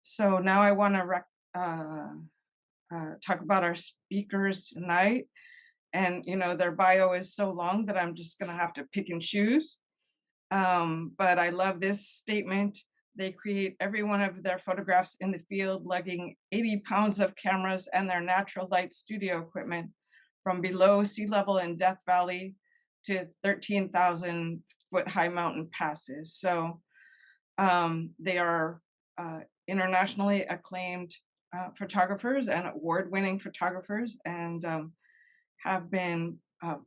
So now I want to talk about our speakers tonight. And, their bio is so long that I'm just going to have to pick and choose. But I love this statement. They create every one of their photographs in the field, lugging 80 pounds of cameras and their natural light studio equipment from below sea level in Death Valley to 13,000 foot high mountain passes. So they are internationally acclaimed photographers and award-winning photographers, and have been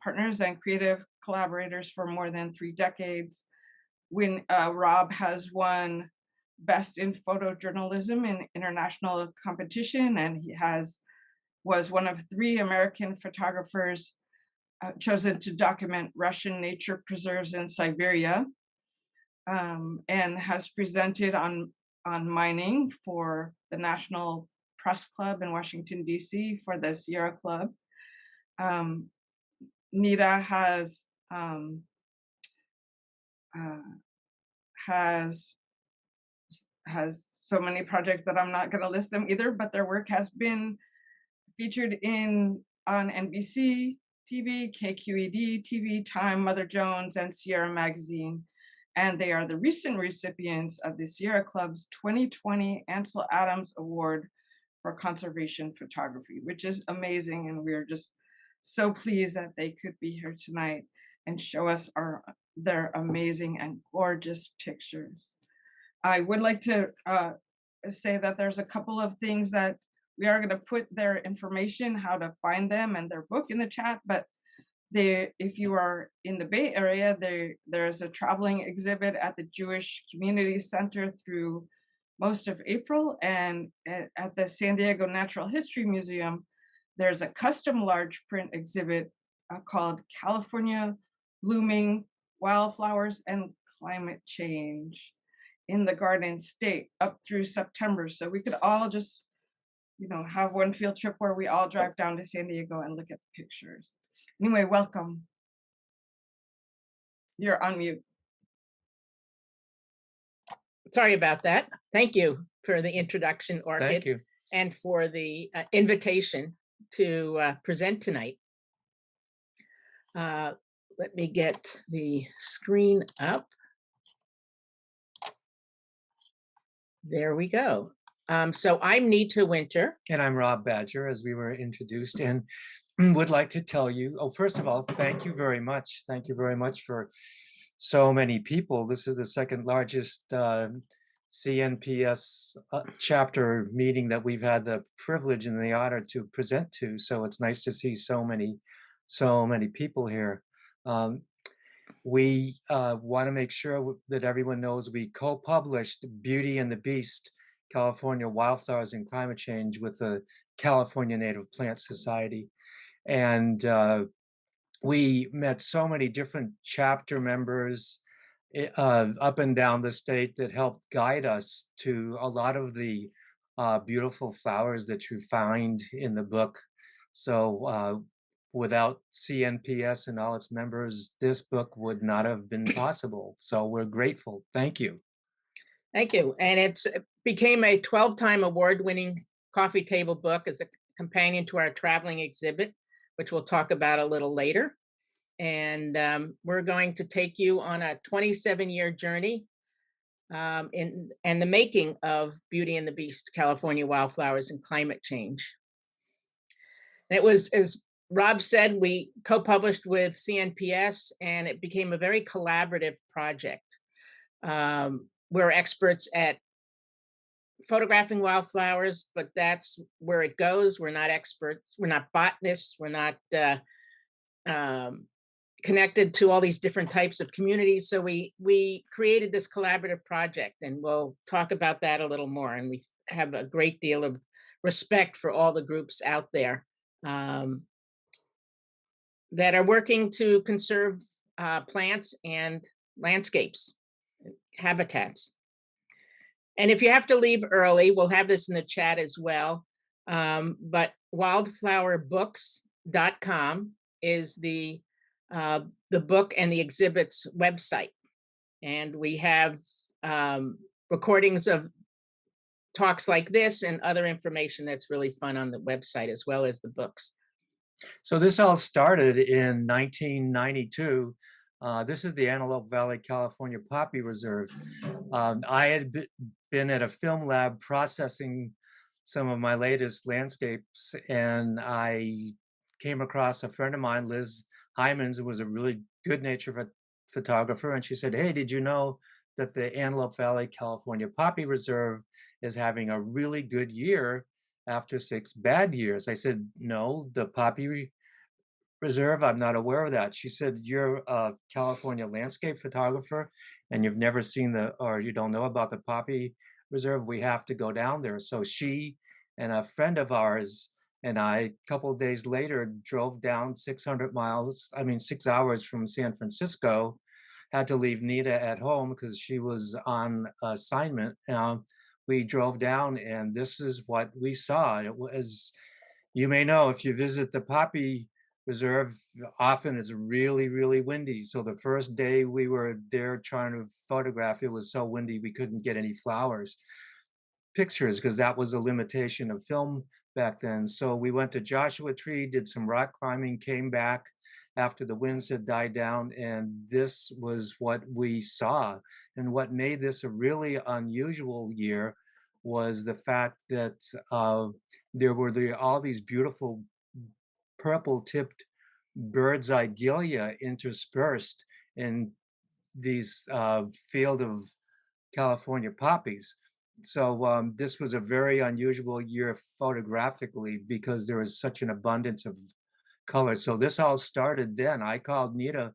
partners and creative collaborators for more than 3 decades. When Rob has won Best in Photojournalism in international competition, and he was one of 3 American photographers chosen to document Russian nature preserves in Siberia, and has presented on mining for the National Press Club in Washington, D.C., for the Sierra Club. Nita has so many projects that I'm not going to list them either, but their work has been featured on NBC TV, KQED TV, Time, Mother Jones, and Sierra Magazine. And they are the recent recipients of the Sierra Club's 2020 Ansel Adams Award for Conservation Photography, which is amazing. And we are just so pleased that they could be here tonight and show us their amazing and gorgeous pictures. I would like to say that there's a couple of things that we are going to put their information, how to find them, and their book in the chat. But if you are in the Bay Area, there's a traveling exhibit at the Jewish Community Center through most of April, and at the San Diego Natural History Museum, there's a custom large print exhibit called California Blooming Wildflowers and Climate Change in the Garden State up through September. So we could all just, have one field trip where we all drive down to San Diego and look at the pictures. Anyway, welcome. You're on mute. Sorry about that. Thank you for the introduction, Orchid. Thank you. And for the invitation to present tonight. Let me get the screen up. There we go. So I'm Nita Winter. And I'm Rob Badger, as we were introduced, and would like to tell you, first of all, thank you very much. Thank you very much for so many people. This is the second largest CNPS chapter meeting that we've had the privilege and the honor to present to. So it's nice to see so many people here. We want to make sure that everyone knows we co-published Beauty and the Beast, California Wildflowers and Climate Change with the California Native Plant Society. And we met so many different chapter members up and down the state that helped guide us to a lot of the beautiful flowers that you find in the book. So without CNPS and all its members, this book would not have been possible. So we're grateful. Thank you. Thank you. And it became a 12-time award-winning coffee table book as a companion to our traveling exhibit, which we'll talk about a little later. And we're going to take you on a 27-year journey in the making of Beauty and the Beast, California Wildflowers and Climate Change. And it was, as Rob said, we co-published with CNPS, and it became a very collaborative project. We're experts at photographing wildflowers, but that's where it goes. We're not experts. We're not botanists. We're not connected to all these different types of communities. So we created this collaborative project, and we'll talk about that a little more. And we have a great deal of respect for all the groups out there that are working to conserve plants and landscapes, habitats. And if you have to leave early, we'll have this in the chat as well. But wildflowerbooks.com is the book and the exhibit's website. And we have recordings of talks like this and other information that's really fun on the website, as well as the books. So this all started in 1992. This is the Antelope Valley, California Poppy Reserve. I had been at a film lab processing some of my latest landscapes, and I came across a friend of mine, Liz Hymans, who was a really good-natured photographer, and she said, "Hey, did you know that the Antelope Valley, California Poppy Reserve is having a really good year after 6 bad years?" I said, "No, the Poppy Reserve, I'm not aware of that." She said, "You're a California landscape photographer and you've never seen or you don't know about the Poppy Reserve. We have to go down there." So she and a friend of ours and I, a couple of days later, drove down 6 hours from San Francisco, had to leave Nita at home because she was on assignment. We drove down and this is what we saw. It was, you may know, if you visit the Poppy Reserve, often it's really, really windy. So the first day we were there trying to photograph, it was so windy we couldn't get any pictures, because that was a limitation of film back then. So we went to Joshua Tree, did some rock climbing, came back after the winds had died down, and this was what we saw. And what made this a really unusual year was the fact that there were all these beautiful purple-tipped bird's eye gilia interspersed in these field of California poppies. So this was a very unusual year photographically because there was such an abundance of color. So this all started then. I called Nita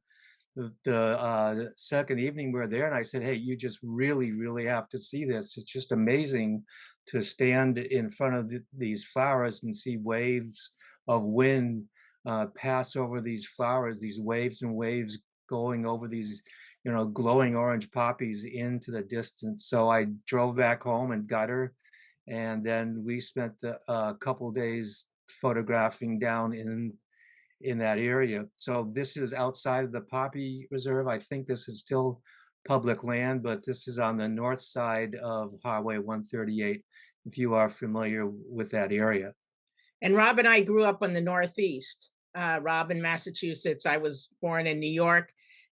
the second evening we were there, and I said, "Hey, you just really, really have to see this. It's just amazing to stand in front of these flowers and see waves of wind pass over these flowers, these waves and waves going over these, glowing orange poppies into the distance." So I drove back home and got her, and then we spent a couple days photographing down in that area. So this is outside of the Poppy Reserve. I think this is still public land, but this is on the north side of Highway 138, if you are familiar with that area. And Rob and I grew up on the Northeast. Rob in Massachusetts. I was born in New York,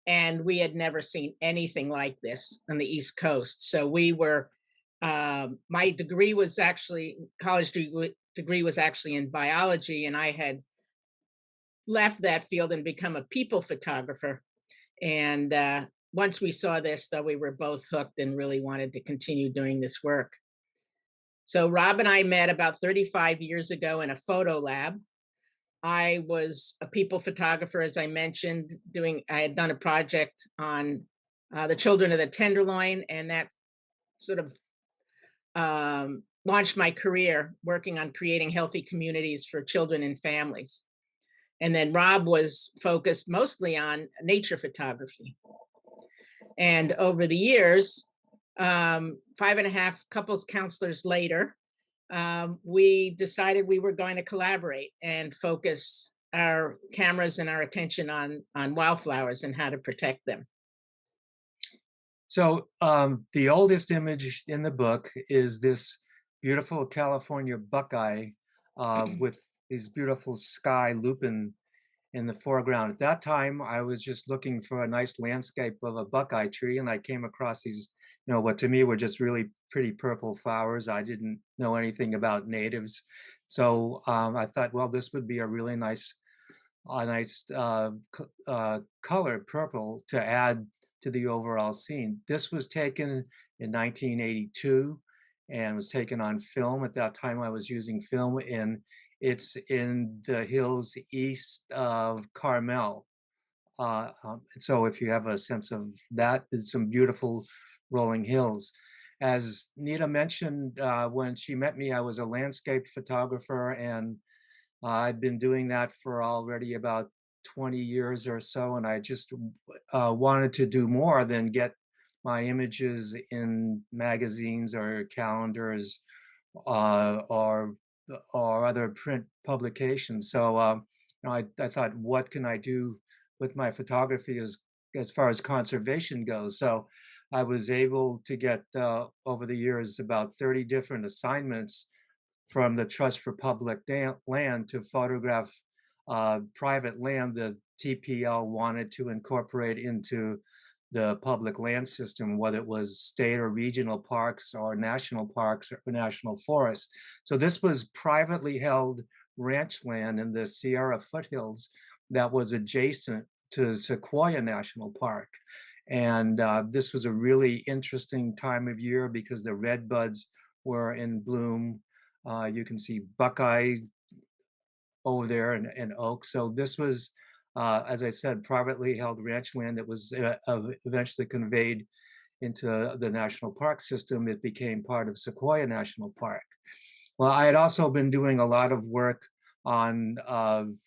and we had never seen anything like this on the East Coast. So we were, my degree was actually, college degree was actually in biology, and I had left that field and become a people photographer. And once we saw this, though, we were both hooked and really wanted to continue doing this work. So Rob and I met about 35 years ago in a photo lab. I was a people photographer, as I mentioned, I had done a project on the children of the Tenderloin, and that sort of launched my career working on creating healthy communities for children and families. And then Rob was focused mostly on nature photography. And over the years, 5.5 couples counselors later, we decided we were going to collaborate and focus our cameras and our attention on wildflowers and how to protect them. So the oldest image in the book is this beautiful California buckeye with these beautiful sky lupin in the foreground. At that time, I was just looking for a nice landscape of a buckeye tree, and I came across these, what to me were just really pretty purple flowers. I didn't know anything about natives. So I thought, well, this would be a really nice color, purple, to add to the overall scene. This was taken in 1982 and was taken on film. At that time, I was using film, and it's in the hills east of Carmel. So if you have a sense of that, it's some beautiful rolling hills. As Nita mentioned, when she met me, I was a landscape photographer, and I've been doing that for already about 20 years or so, and I just wanted to do more than get my images in magazines or calendars or other print publications. So I thought, what can I do with my photography as far as conservation goes? So I was able to get, over the years, about 30 different assignments from the Trust for Public Land to photograph private land that TPL wanted to incorporate into the public land system, whether it was state or regional parks or national forests. So this was privately held ranch land in the Sierra foothills that was adjacent to Sequoia National Park. And this was a really interesting time of year because the redbuds were in bloom. You can see buckeye over there and oak. So this was, as I said, privately held ranch land that was eventually conveyed into the national park system. It became part of Sequoia National Park. Well, I had also been doing a lot of work on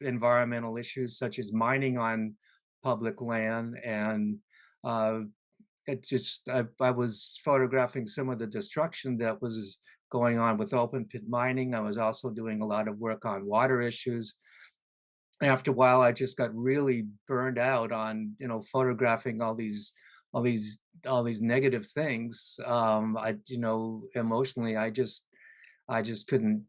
environmental issues such as mining on public land, and I was photographing some of the destruction that was going on with open pit mining. I was also doing a lot of work on water issues. After a while, I just got really burned out on, photographing all these negative things. Emotionally, I just couldn't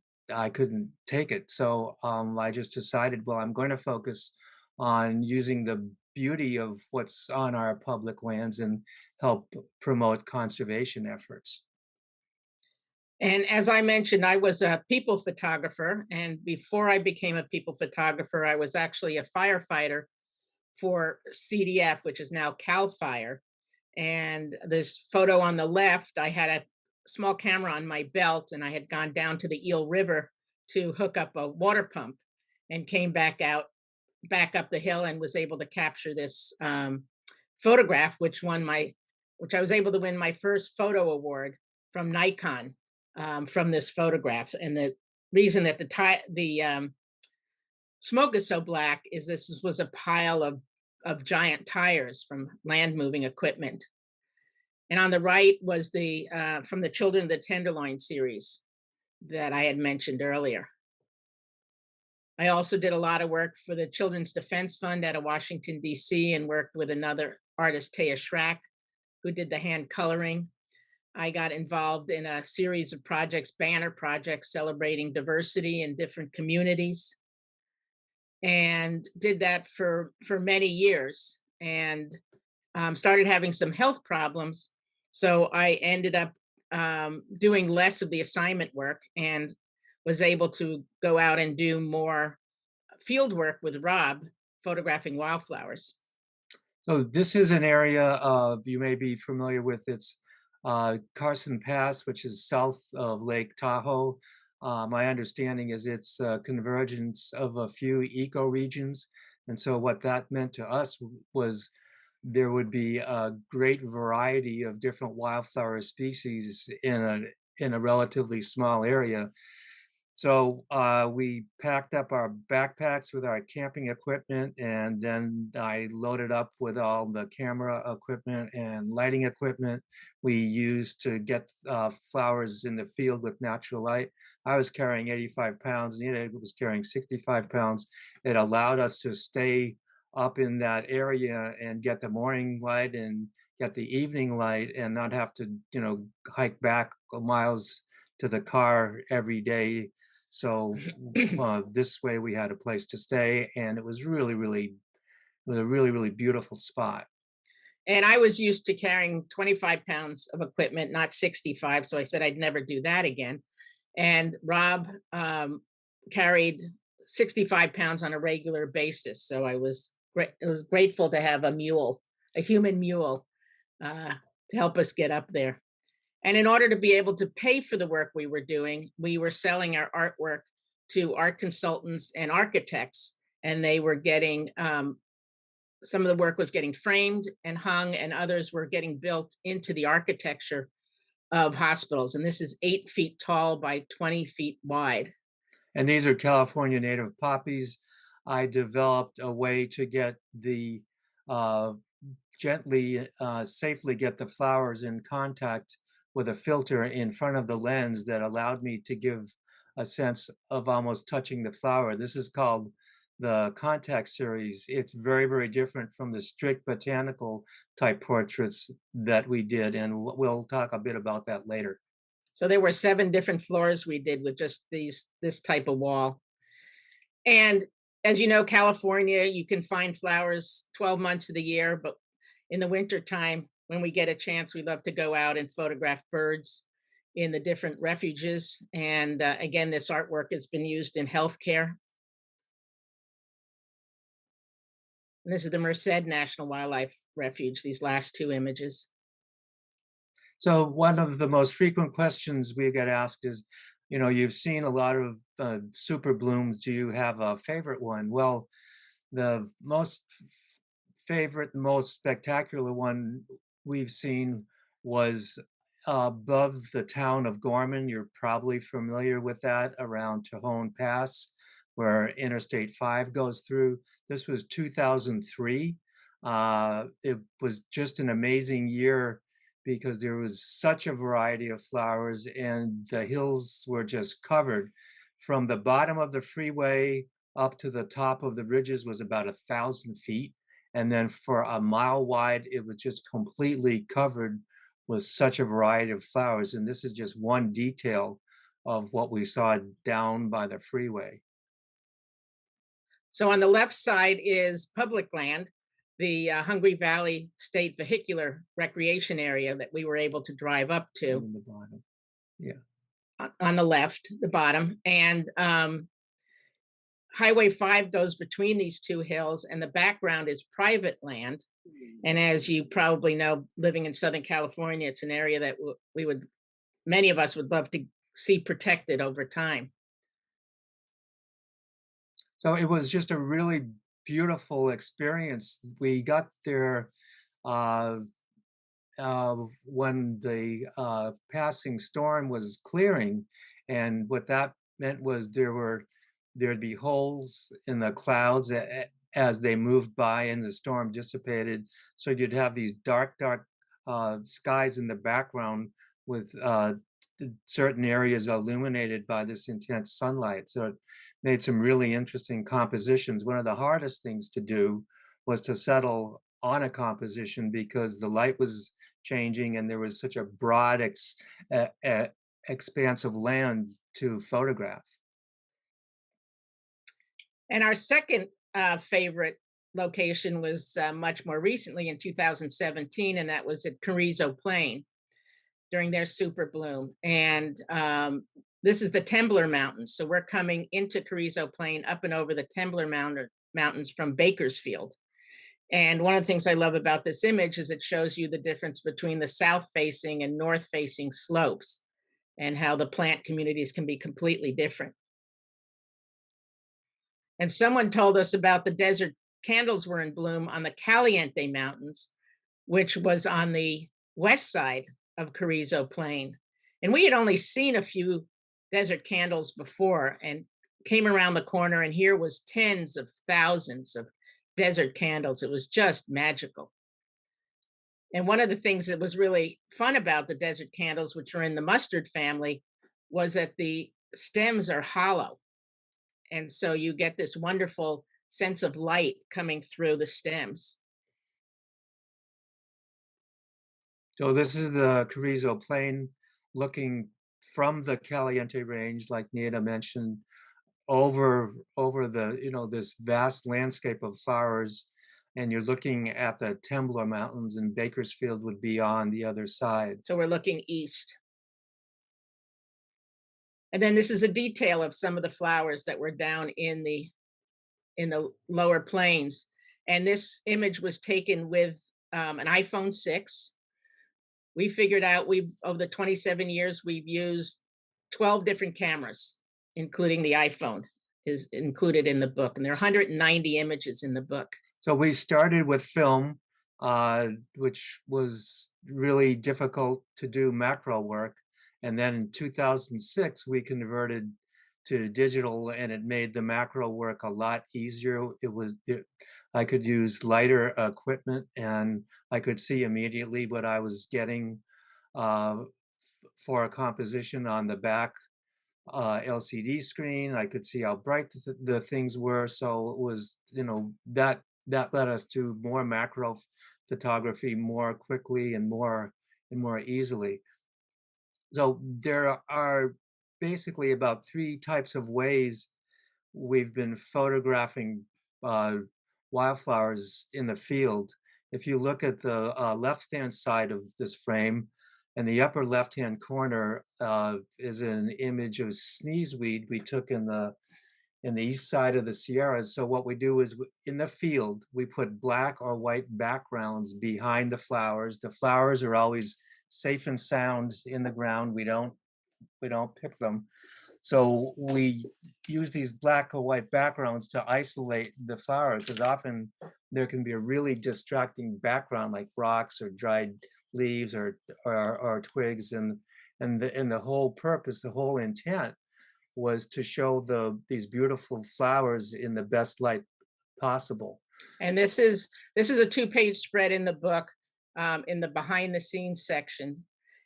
take it. So I just decided, well, I'm going to focus on using the beauty of what's on our public lands and help promote conservation efforts. And as I mentioned, I was a people photographer. And before I became a people photographer, I was actually a firefighter for CDF, which is now CAL FIRE. And this photo on the left, I had a small camera on my belt, and I had gone down to the Eel River to hook up a water pump and came back up the hill and was able to capture this photograph, which I was able to win my first photo award from Nikon from this photograph. And the reason that the smoke is so black is this was a pile of giant tires from land moving equipment. And on the right was from the Children of the Tenderloin series that I had mentioned earlier. I also did a lot of work for the Children's Defense Fund out of Washington, D.C., and worked with another artist, Taya Schrack, who did the hand coloring. I got involved in a series of projects, banner projects, celebrating diversity in different communities, and did that for many years, and started having some health problems. So I ended up doing less of the assignment work and was able to go out and do more field work with Rob, photographing wildflowers. So this is an area you may be familiar with. It's Carson Pass, which is south of Lake Tahoe. My understanding is it's a convergence of a few ecoregions. And so what that meant to us was there would be a great variety of different wildflower species in a relatively small area. So we packed up our backpacks with our camping equipment, and then I loaded up with all the camera equipment and lighting equipment we used to get flowers in the field with natural light. I was carrying 85 pounds, Nita was carrying 65 pounds. It allowed us to stay up in that area and get the morning light and get the evening light and not have to, hike back miles to the car every day. So this way we had a place to stay, and it was a really beautiful spot. And I was used to carrying 25 pounds of equipment, not 65. So I said I'd never do that again. And Rob carried 65 pounds on a regular basis. So I was grateful to have a human mule to help us get up there. And in order to be able to pay for the work we were doing, we were selling our artwork to art consultants and architects, and they were getting, some of the work was getting framed and hung, and others were getting built into the architecture of hospitals. And this is 8 feet tall by 20 feet wide. And these are California native poppies. I developed a way to get the safely get the flowers in contact with a filter in front of the lens that allowed me to give a sense of almost touching the flower. This is called the contact series, it's very, very different from the strict botanical type portraits that we did. And we'll talk a bit about that later. So there were 7 different floors we did with just this type of wall. And as you know, California, you can find flowers 12 months of the year, but in the winter time, when we get a chance, we love to go out and photograph birds in the different refuges. And again, this artwork has been used in healthcare. And this is the Merced National Wildlife Refuge, these last 2 images. So one of the most frequent questions we get asked is, you've seen a lot of super blooms. Do you have a favorite one? Well, the most spectacular one we've seen was above the town of Gorman. You're probably familiar with that, around Tejon Pass, where Interstate 5 goes through. This was 2003. It was just an amazing year because there was such a variety of flowers, and the hills were just covered. From the bottom of the freeway up to the top of the ridges was about 1,000 feet. And then for a mile wide, it was just completely covered with such a variety of flowers. And this is just one detail of what we saw down by the freeway. So on the left side is public land, the Hungry Valley State Vehicular Recreation Area that we were able to drive up to. On the bottom. Yeah. On the left, the bottom. And Highway 5 goes between these 2 hills, and the background is private land. And as you probably know, living in Southern California, it's an area that many of us would love to see protected over time. So it was just a really beautiful experience. We got there when the passing storm was clearing, and what that meant was there'd be holes in the clouds as they moved by and the storm dissipated. So you'd have these dark skies in the background with certain areas illuminated by this intense sunlight. So it made some really interesting compositions. One of the hardest things to do was to settle on a composition because the light was changing and there was such a broad expanse of land to photograph. And our second favorite location was much more recently in 2017, and that was at Carrizo Plain during their super bloom. And this is the Tembler Mountains. So we're coming into Carrizo Plain up and over the Tembler Mountains from Bakersfield. And one of the things I love about this image is it shows you the difference between the south-facing and north-facing slopes and how the plant communities can be completely different. And someone told us about the desert candles were in bloom on the Caliente Mountains, which was on the west side of Carrizo Plain. And we had only seen a few desert candles before and came around the corner, and here was tens of thousands of desert candles. It was just magical. And one of the things that was really fun about the desert candles, which are in the mustard family, was that the stems are hollow. And so you get this wonderful sense of light coming through the stems. So this is the Carrizo Plain looking from the Caliente Range, like Nita mentioned, over the, this vast landscape of flowers. And you're looking at the Tembler Mountains, and Bakersfield would be on the other side. So we're looking east. And then this is a detail of some of the flowers that were down in the lower plains. And this image was taken with an iPhone 6. We figured out over the 27 years, we've used 12 different cameras, including the iPhone is included in the book. And there are 190 images in the book. So we started with film, which was really difficult to do macro work. And then in 2006, we converted to digital, and it made the macro work a lot easier. I could use lighter equipment, and I could see immediately what I was getting for a composition on the back LCD screen. I could see how bright the things were. So it was, that led us to more macro photography more quickly and more easily. So there are basically about 3 types of ways we've been photographing wildflowers in the field. If you look at the left-hand side of this frame, in the upper left-hand corner is an image of sneezeweed we took in the east side of the Sierras. So what we do is in the field, we put black or white backgrounds behind the flowers. The flowers are always safe and sound in the ground. We don't pick them. So we use these black or white backgrounds to isolate the flowers, because often there can be a really distracting background like rocks or dried leaves or twigs, and the whole purpose, the whole intent was to show these beautiful flowers in the best light possible. And this is a 2-page spread in the book, in the behind the scenes section,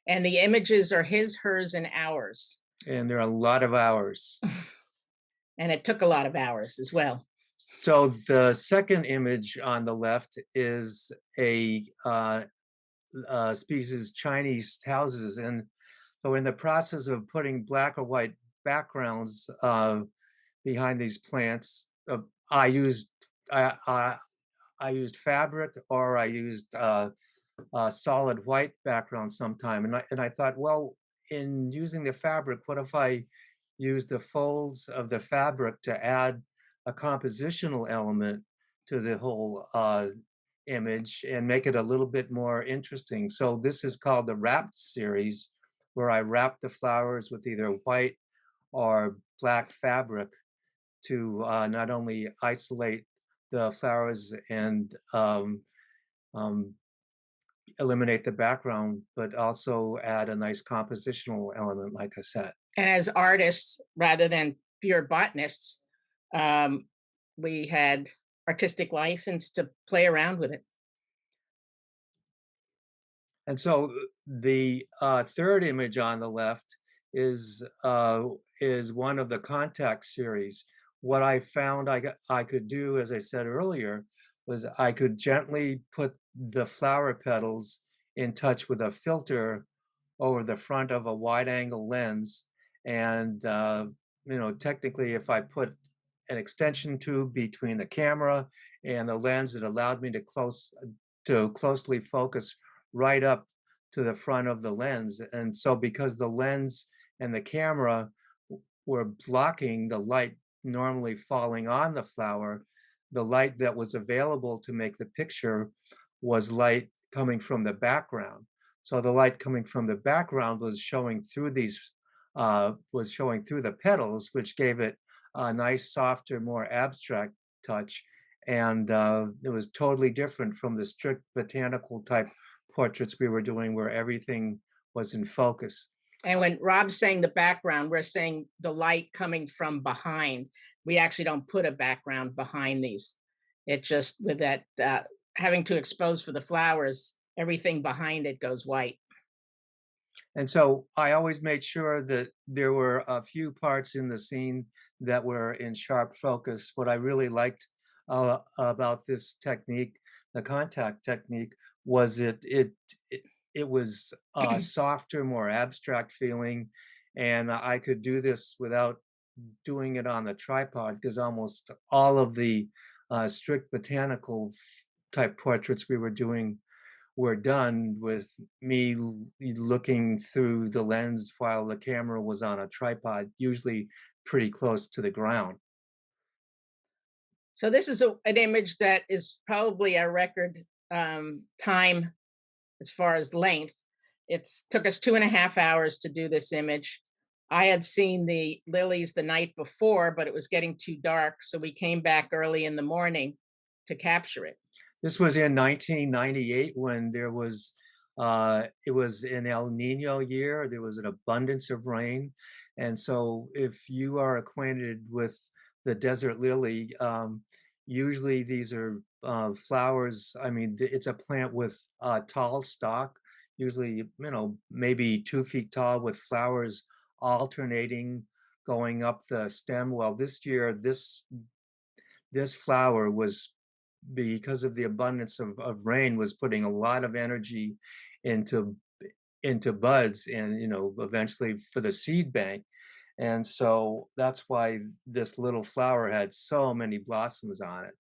and the images are his, hers, and ours. And there are a lot of hours. And it took a lot of hours as well. So the second image on the left is a species Chinese houses, and so in the process of putting black or white backgrounds behind these plants, I used fabric, or I used solid white background sometime, and I thought, well, in using the fabric, what if I use the folds of the fabric to add a compositional element to the whole image and make it a little bit more interesting? So this is called the Wrapped series, where I wrap the flowers with either white or black fabric to not only isolate the flowers and eliminate the background, but also add a nice compositional element, like I said. And as artists, rather than pure botanists, we had artistic license to play around with it. And so the third image on the left is one of the contact series. What I found I could do, as I said earlier, was I could gently put the flower petals in touch with a filter over the front of a wide angle lens. And, technically, if I put an extension tube between the camera and the lens, it allowed me to closely focus right up to the front of the lens. And so because the lens and the camera were blocking the light normally falling on the flower, the light that was available to make the picture was light coming from the background. So the light coming from the background was showing through the petals, which gave it a nice, softer, more abstract touch. And it was totally different from the strict botanical type portraits we were doing, where everything was in focus. And when Rob's saying the background, we're saying the light coming from behind. We actually don't put a background behind these. It just, with that having to expose for the flowers, everything behind it goes white. And so I always made sure that there were a few parts in the scene that were in sharp focus. What I really liked about this technique, the contact technique, was it was a softer, more abstract feeling, and I could do this without doing it on the tripod, because almost all of the strict botanical type portraits we were doing were done with me looking through the lens while the camera was on a tripod, usually pretty close to the ground. So this is an image that is probably a record time as far as length. It took us 2.5 hours to do this image. I had seen the lilies the night before, but it was getting too dark, so we came back early in the morning to capture it. This was in 1998 when it was an El Nino year. There was an abundance of rain. And so if you are acquainted with the desert lily, usually these are flowers. I mean, it's a plant with a tall stalk, usually, maybe 2 feet tall, with flowers alternating going up the stem. Well, this year, this flower was, because of the abundance of rain, was putting a lot of energy into buds, and eventually for the seed bank. And so that's why this little flower had so many blossoms on it.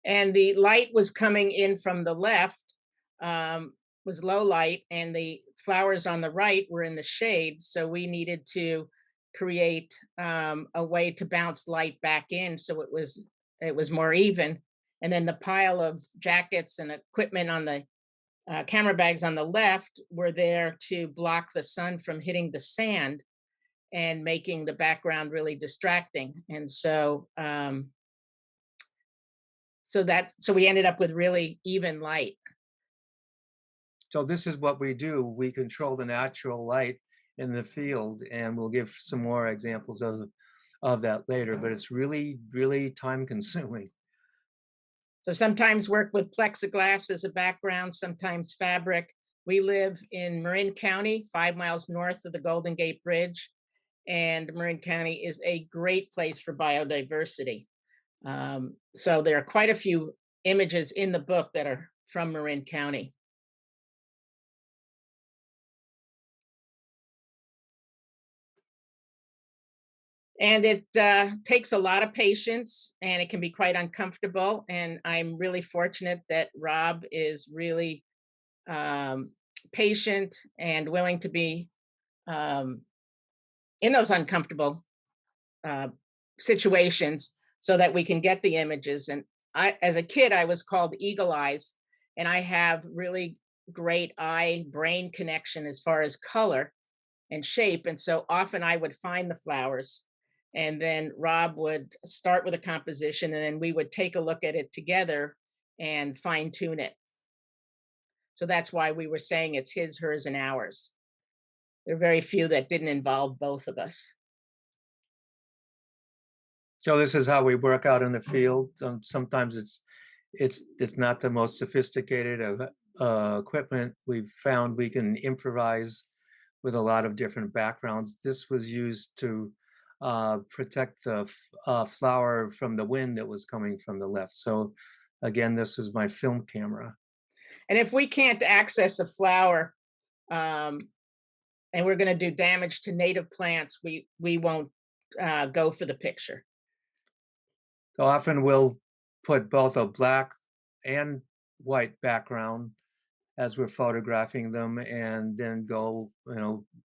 And the light was coming in from the left, was low light, and the flowers on the right were in the shade. So we needed to create a way to bounce light back in, so it was more even. And then the pile of jackets and equipment on the camera bags on the left were there to block the sun from hitting the sand and making the background really distracting. And so so we ended up with really even light. So this is what we do. We control the natural light in the field, and we'll give some more examples of that later, but it's really, really time consuming. So sometimes work with plexiglass as a background, sometimes fabric. We live in Marin County, 5 miles north of the Golden Gate Bridge, and Marin County is a great place for biodiversity. So there are quite a few images in the book that are from Marin County. And it takes a lot of patience, and it can be quite uncomfortable. And I'm really fortunate that Rob is really patient and willing to be in those uncomfortable situations so that we can get the images. And as a kid, I was called Eagle Eyes, and I have really great eye-brain connection as far as color and shape. And so often I would find the flowers, and then Rob would start with a composition, and then we would take a look at it together and fine tune it. So that's why we were saying it's his, hers, and ours. There are very few that didn't involve both of us. So this is how we work out in the field. Sometimes it's not the most sophisticated equipment. We've found we can improvise with a lot of different backgrounds. This was used to protect the flower from the wind that was coming from the left. So again, this was my film camera. And if we can't access a flower, and we're going to do damage to native plants, we won't go for the picture. So often we'll put both a black and white background as we're photographing them, and then go,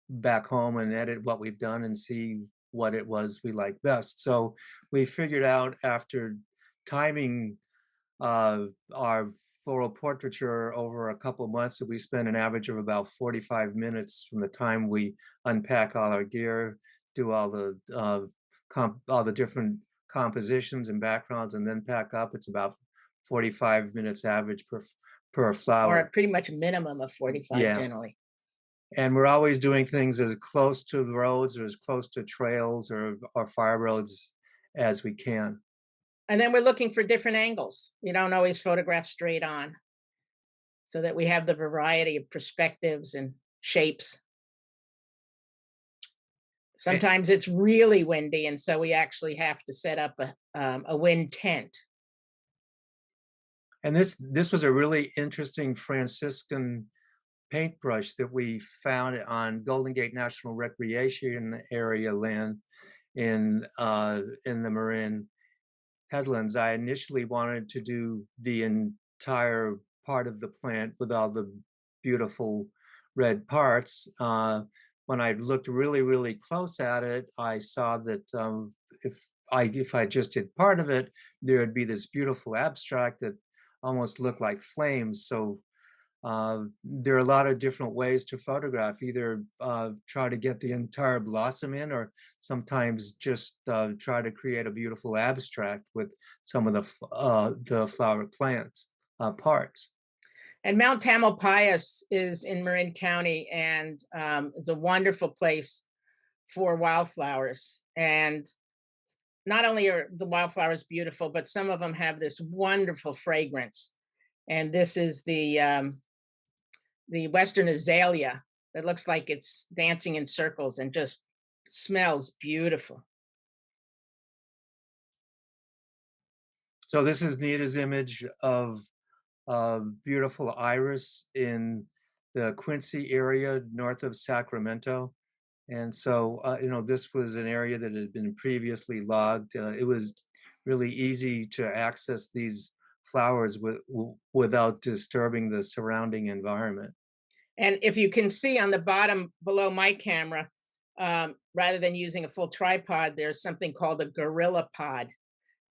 back home and edit what we've done and see what it was we like best. So we figured out, after timing our floral portraiture over a couple of months, that we spend an average of about 45 minutes from the time we unpack all our gear, do all the different compositions and backgrounds, and then pack up. It's about 45 minutes average per flower. Or pretty much a minimum of 45 generally. And we're always doing things as close to the roads or as close to trails or fire roads as we can. And then we're looking for different angles. You don't always photograph straight on, so that we have the variety of perspectives and shapes. Sometimes it's really windy, and so we actually have to set up a wind tent. And this was a really interesting Franciscan paintbrush that we found on Golden Gate National Recreation Area land in the Marin Headlands. I initially wanted to do the entire part of the plant with all the beautiful red parts. When I looked really, really close at it, I saw that if I just did part of it, there would be this beautiful abstract that almost looked like flames. So there are a lot of different ways to photograph. Either try to get the entire blossom in, or sometimes just try to create a beautiful abstract with some of the flower plants parts. And Mount Tamalpais is in Marin County, and it's a wonderful place for wildflowers. And not only are the wildflowers beautiful, but some of them have this wonderful fragrance. And this is the Western azalea that looks like it's dancing in circles and just smells beautiful. So this is Nita's image of a beautiful iris in the Quincy area north of Sacramento. And so, this was an area that had been previously logged. It was really easy to access these flowers without disturbing the surrounding environment. And if you can see on the bottom below my camera, rather than using a full tripod, there's something called a gorilla pod,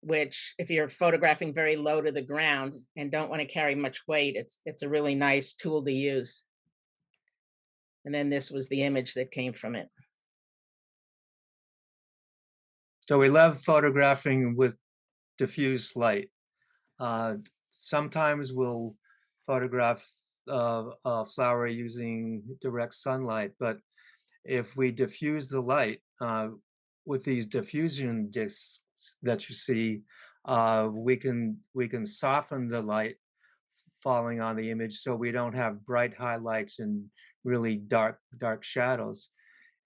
which if you're photographing very low to the ground and don't want to carry much weight, it's a really nice tool to use. And then this was the image that came from it. So we love photographing with diffuse light. Sometimes we'll photograph a flower using direct sunlight, but if we diffuse the light with these diffusion discs that you see, we can soften the light falling on the image so we don't have bright highlights and really dark shadows.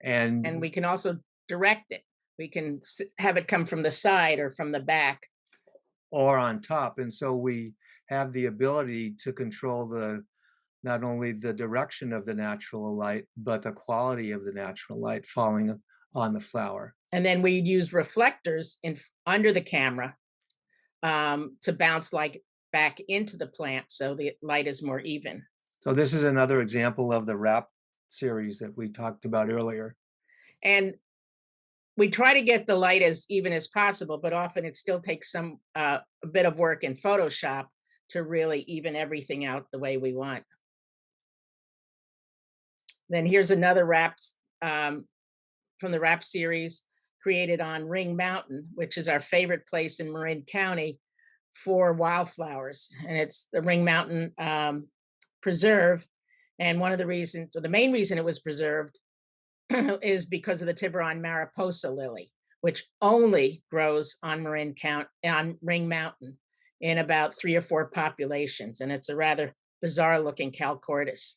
And we can also direct it. We can have it come from the side or from the back. Or on top. And so we have the ability to control not only the direction of the natural light, but the quality of the natural light falling on the flower. And then we use reflectors under the camera to bounce light back into the plant so the light is more even. So this is another example of the wrap series that we talked about earlier. And we try to get the light as even as possible, but often it still takes a bit of work in Photoshop to really even everything out the way we want. Then here's another wraps from the wrap series created on Ring Mountain, which is our favorite place in Marin County for wildflowers. And it's the Ring Mountain Preserve. And one of the reasons, or the main reason it was preserved is because of the Tiburon Mariposa lily, which only grows on Ring Mountain in about 3 or 4 populations. And it's a rather bizarre looking calcordis.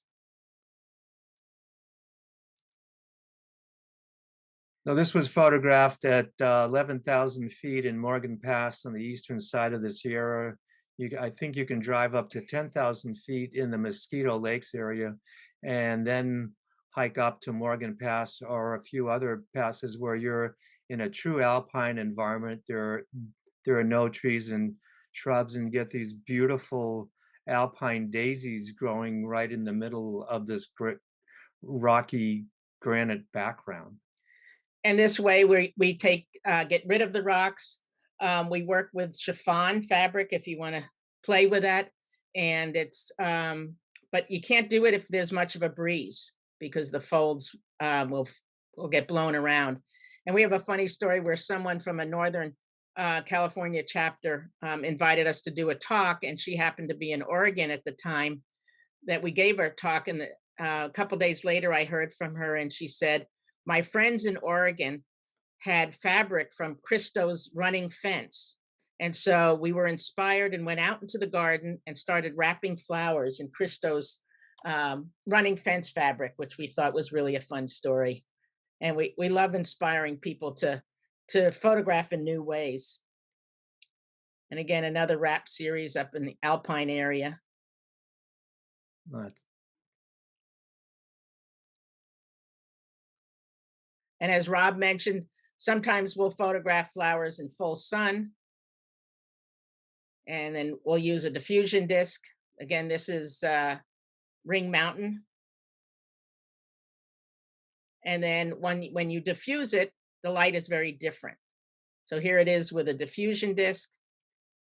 So this was photographed at 11,000 feet in Morgan Pass on the eastern side of the Sierra. I think you can drive up to 10,000 feet in the Mosquito Lakes area and then hike up to Morgan Pass or a few other passes where you're in a true alpine environment. There are no trees and shrubs, and you get these beautiful alpine daisies growing right in the middle of this rocky granite background. And this way we get rid of the rocks. We work with chiffon fabric if you want to play with that. And it's, but you can't do it if there's much of a breeze because the folds will get blown around. And we have a funny story where someone from a Northern California chapter invited us to do a talk, and she happened to be in Oregon at the time that we gave our talk. And a couple days later, I heard from her, and she said, "My friends in Oregon had fabric from Christo's running fence. And so we were inspired and went out into the garden and started wrapping flowers in Christo's running fence fabric," which we thought was really a fun story. And we love inspiring people to photograph in new ways. And again, another wrap series up in the Alpine area. Nice. And as Rob mentioned, sometimes we'll photograph flowers in full sun. And then we'll use a diffusion disc. Again, this is Ring Mountain. And then when you diffuse it, the light is very different. So here it is with a diffusion disc.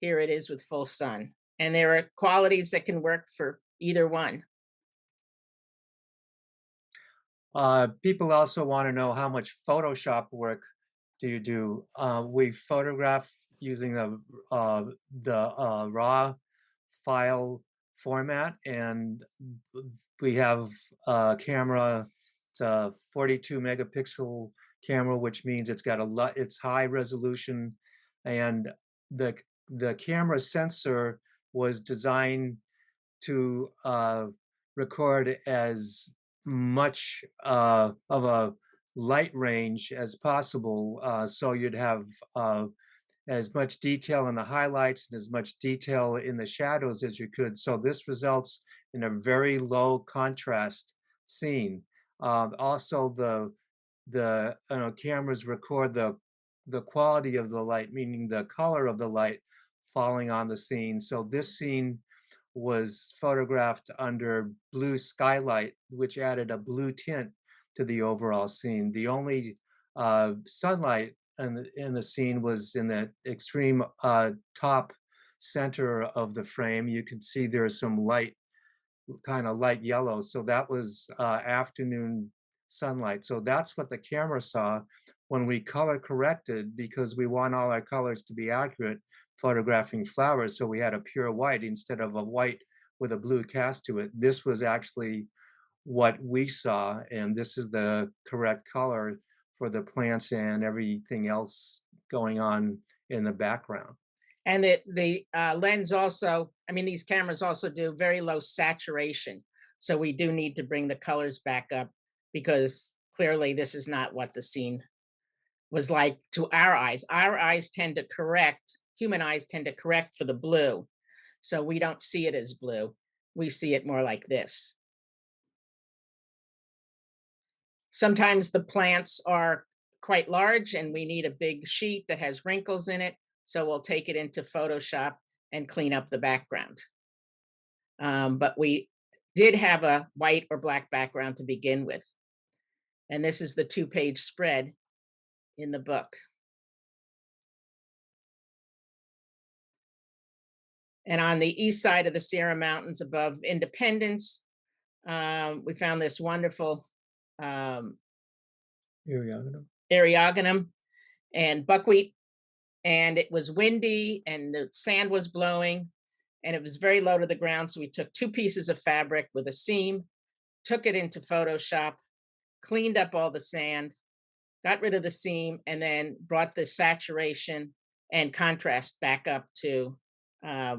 Here it is with full sun. And there are qualities that can work for either one. People also want to know how much Photoshop work do you do. We photograph using the raw file format, and we have a camera. It's a 42 megapixel camera, which means it's high resolution, and the camera sensor was designed to record as much of a light range as possible. So you'd have as much detail in the highlights and as much detail in the shadows as you could. So this results in a very low contrast scene. Also, the cameras record the quality of the light, meaning the color of the light falling on the scene. So this scene was photographed under blue skylight, which added a blue tint to the overall scene. The only sunlight in the scene was in the extreme top center of the frame. You can see there's some light, kind of light yellow. So that was afternoon sunlight. So that's what the camera saw when we color corrected, because we want all our colors to be accurate photographing flowers. So we had a pure white instead of a white with a blue cast to it. This was actually what we saw, and this is the correct color for the plants and everything else going on in the background. And the lens also, I mean, these cameras also do very low saturation. So we do need to bring the colors back up, because clearly this is not what the scene was like to our eyes. Our eyes tend to correct, human eyes tend to correct for the blue. So we don't see it as blue. We see it more like this. Sometimes the plants are quite large and we need a big sheet that has wrinkles in it. So we'll take it into Photoshop and clean up the background. But we did have a white or black background to begin with. And this is the 2-page spread in the book. And on the east side of the Sierra Mountains above Independence, we found this wonderful Eriogonum and buckwheat. And it was windy and the sand was blowing and it was very low to the ground. So we took 2 pieces of fabric with a seam, took it into Photoshop, cleaned up all the sand, got rid of the seam, and then brought the saturation and contrast back up to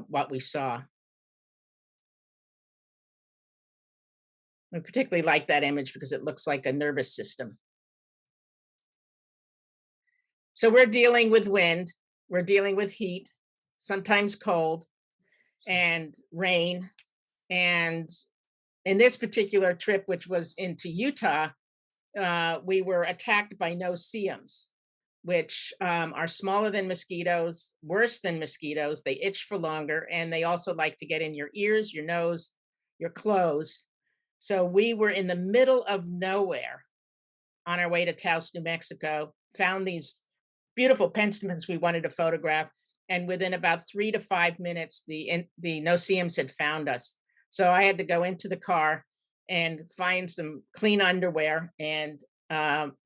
what we saw. I particularly like that image because it looks like a nervous system. So we're dealing with wind, we're dealing with heat, sometimes cold, and rain. And in this particular trip, which was into Utah, we were attacked by no-see-ums, which are smaller than mosquitoes, worse than mosquitoes. They itch for longer, and they also like to get in your ears, your nose, your clothes. So we were in the middle of nowhere on our way to Taos, New Mexico, found these beautiful penstemons we wanted to photograph. And within about 3 to 5 minutes, the no-see-ums had found us. So I had to go into the car and find some clean underwear and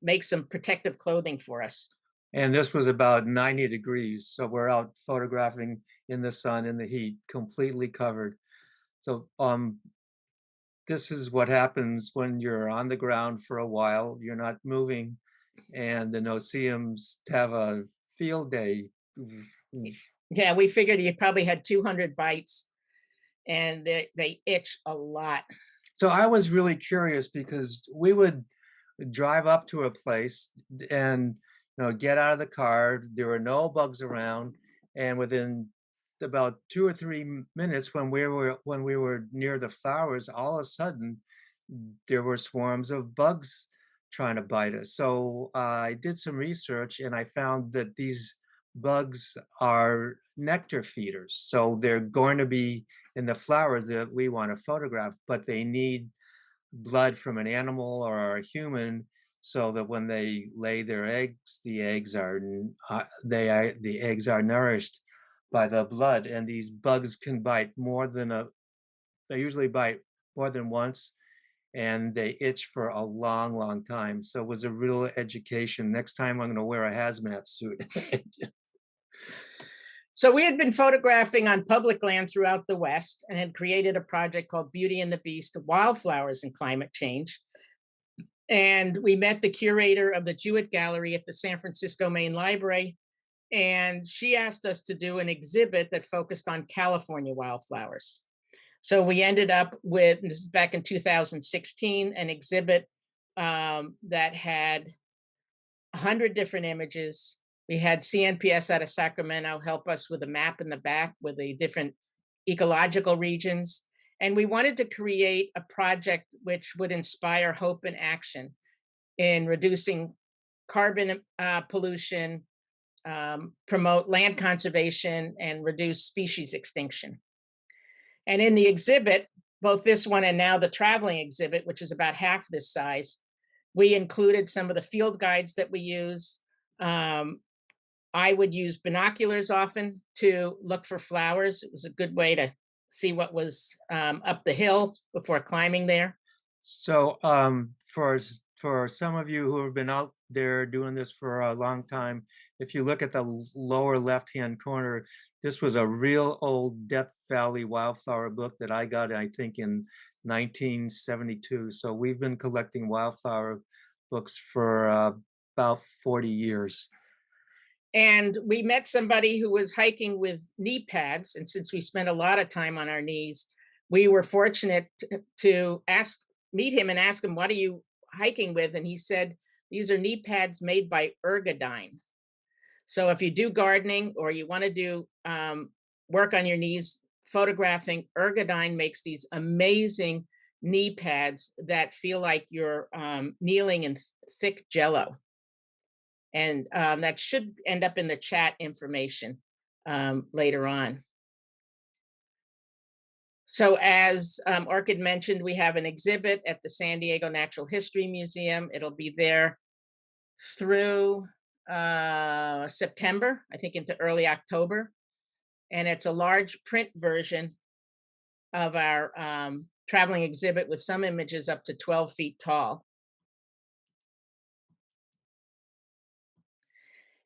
make some protective clothing for us. And this was about 90 degrees. So we're out photographing in the sun, in the heat, completely covered. So this is what happens when you're on the ground for a while, you're not moving, and the no-see-ums have a field day. Yeah, we figured you probably had 200 bites, and they itch a lot. So I was really curious because we would drive up to a place and get out of the car. There were no bugs around, and within about 2 or 3 minutes, when we were near the flowers, all of a sudden there were swarms of bugs trying to bite us. So I did some research and I found that these bugs are nectar feeders. So they're going to be in the flowers that we want to photograph, but they need blood from an animal or a human so that when they lay their eggs, the eggs are nourished by the blood. And these bugs can bite they usually bite more than once, and they itch for a long, long time. So it was a real education. Next time I'm going to wear a hazmat suit. So we had been photographing on public land throughout the West and had created a project called Beauty and the Beast, Wildflowers and Climate Change. And we met the curator of the Jewett Gallery at the San Francisco Main Library. And she asked us to do an exhibit that focused on California wildflowers. So we ended up with, this is back in 2016, an exhibit that had 100 different images. We had CNPS out of Sacramento help us with a map in the back with the different ecological regions. And we wanted to create a project which would inspire hope and action in reducing carbon pollution, promote land conservation, and reduce species extinction. And in the exhibit, both this one and now the traveling exhibit, which is about half this size, we included some of the field guides that we use. I would use binoculars often to look for flowers. It was a good way to see what was up the hill before climbing there. So for some of you who have been out there doing this for a long time, if you look at the lower left-hand corner, this was a real old Death Valley wildflower book that I got, I think, in 1972. So we've been collecting wildflower books for about 40 years. And we met somebody who was hiking with knee pads. And since we spent a lot of time on our knees, we were fortunate to meet him and ask him, what are you hiking with? And he said, these are knee pads made by ergodine. So if you do gardening or you want to do work on your knees, photographing, ergodine makes these amazing knee pads that feel like you're kneeling in thick jello. And that should end up in the chat information later on. So as Orchid mentioned, we have an exhibit at the San Diego Natural History Museum. It'll be there through September, I think into early October. And it's a large print version of our traveling exhibit with some images up to 12 feet tall.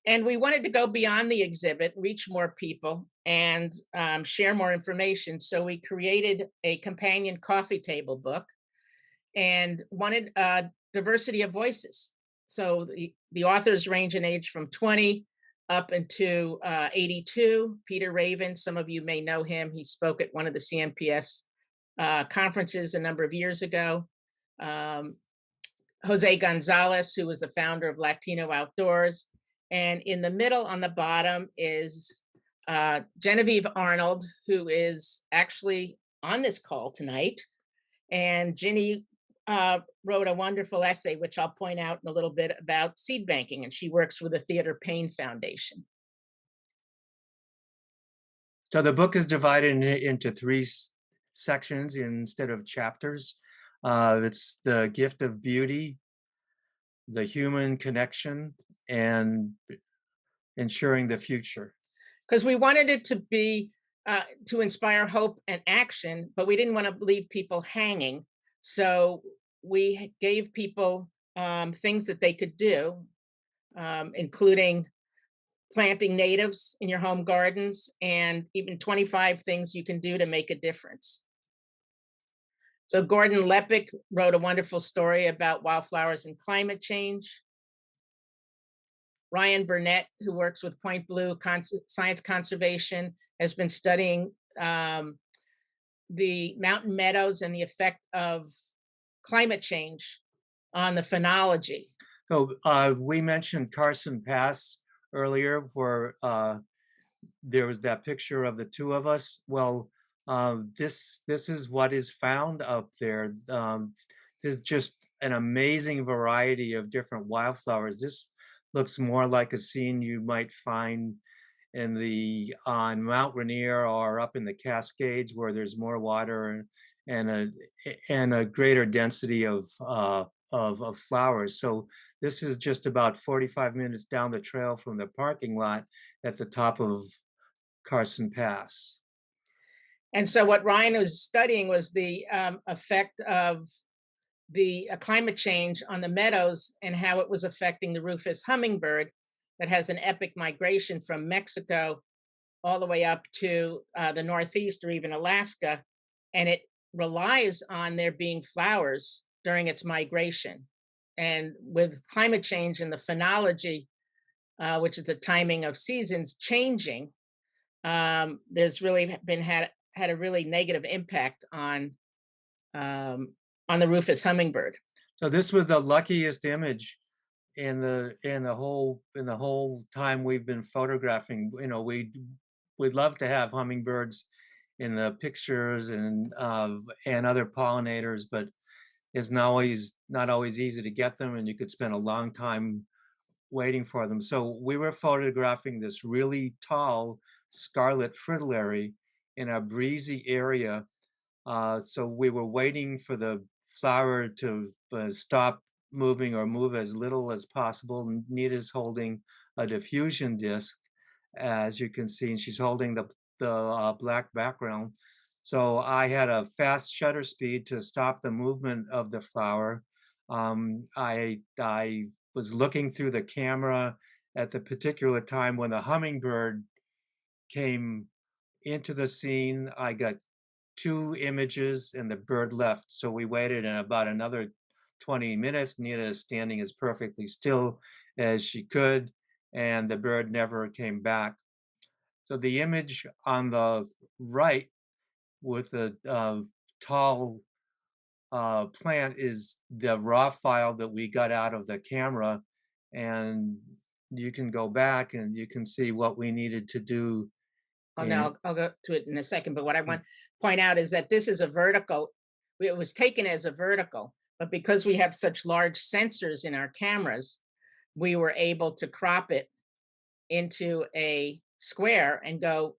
And we wanted to go beyond the exhibit, reach more people, and share more information. So we created a companion coffee table book and wanted a diversity of voices. So the authors range in age from 20 up into 82. Peter Raven, some of you may know him. He spoke at one of the CNPS conferences a number of years ago. Jose Gonzalez, who was the founder of Latino Outdoors. And in the middle on the bottom is Genevieve Arnold, who is actually on this call tonight. And Ginny wrote a wonderful essay, which I'll point out in a little bit, about seed banking, and she works with the Theodore Payne Foundation. So the book is divided into three sections instead of chapters. It's the gift of beauty, the human connection, and ensuring the future. Because we wanted it to be to inspire hope and action, but we didn't want to leave people hanging. So we gave people things that they could do, including planting natives in your home gardens, and even 25 things you can do to make a difference. So Gordon Lepic wrote a wonderful story about wildflowers and climate change. Ryan Burnett, who works with Point Blue Science Conservation, has been studying the mountain meadows and the effect of climate change on the phenology. So we mentioned Carson Pass earlier, where there was that picture of the two of us. Well, this is what is found up there. There's just an amazing variety of different wildflowers. This looks more like a scene you might find on Mount Rainier or up in the Cascades, where there's more water and a greater density of flowers. So this is just about 45 minutes down the trail from the parking lot at the top of Carson Pass. And so what Ryan was studying was the effect of the climate change on the meadows and how it was affecting the rufous hummingbird that has an epic migration from Mexico all the way up to the Northeast or even Alaska. And it relies on there being flowers during its migration. And with climate change and the phenology, which is the timing of seasons changing, there's really been had a really negative impact on the rufous hummingbird. So this was the luckiest image in the whole time we've been photographing, we'd love to have hummingbirds in the pictures and other pollinators, but it's not always easy to get them, and you could spend a long time waiting for them. So we were photographing this really tall scarlet fritillary in a breezy area. So we were waiting for the flower to stop moving or move as little as possible. Nita's holding a diffusion disc, as you can see, and she's holding the black background. So I had a fast shutter speed to stop the movement of the flower. I was looking through the camera at the particular time when the hummingbird came into the scene. I got 2 images and the bird left. So we waited, and about another 20 minutes, Nita is standing as perfectly still as she could, and the bird never came back. So the image on the right with the tall plant is the raw file that we got out of the camera, and you can go back and you can see what we needed to do. Oh, no, I'll go to it in a second. But what I want to point out is that this is a vertical. It was taken as a vertical, but because we have such large sensors in our cameras, we were able to crop it into a square and go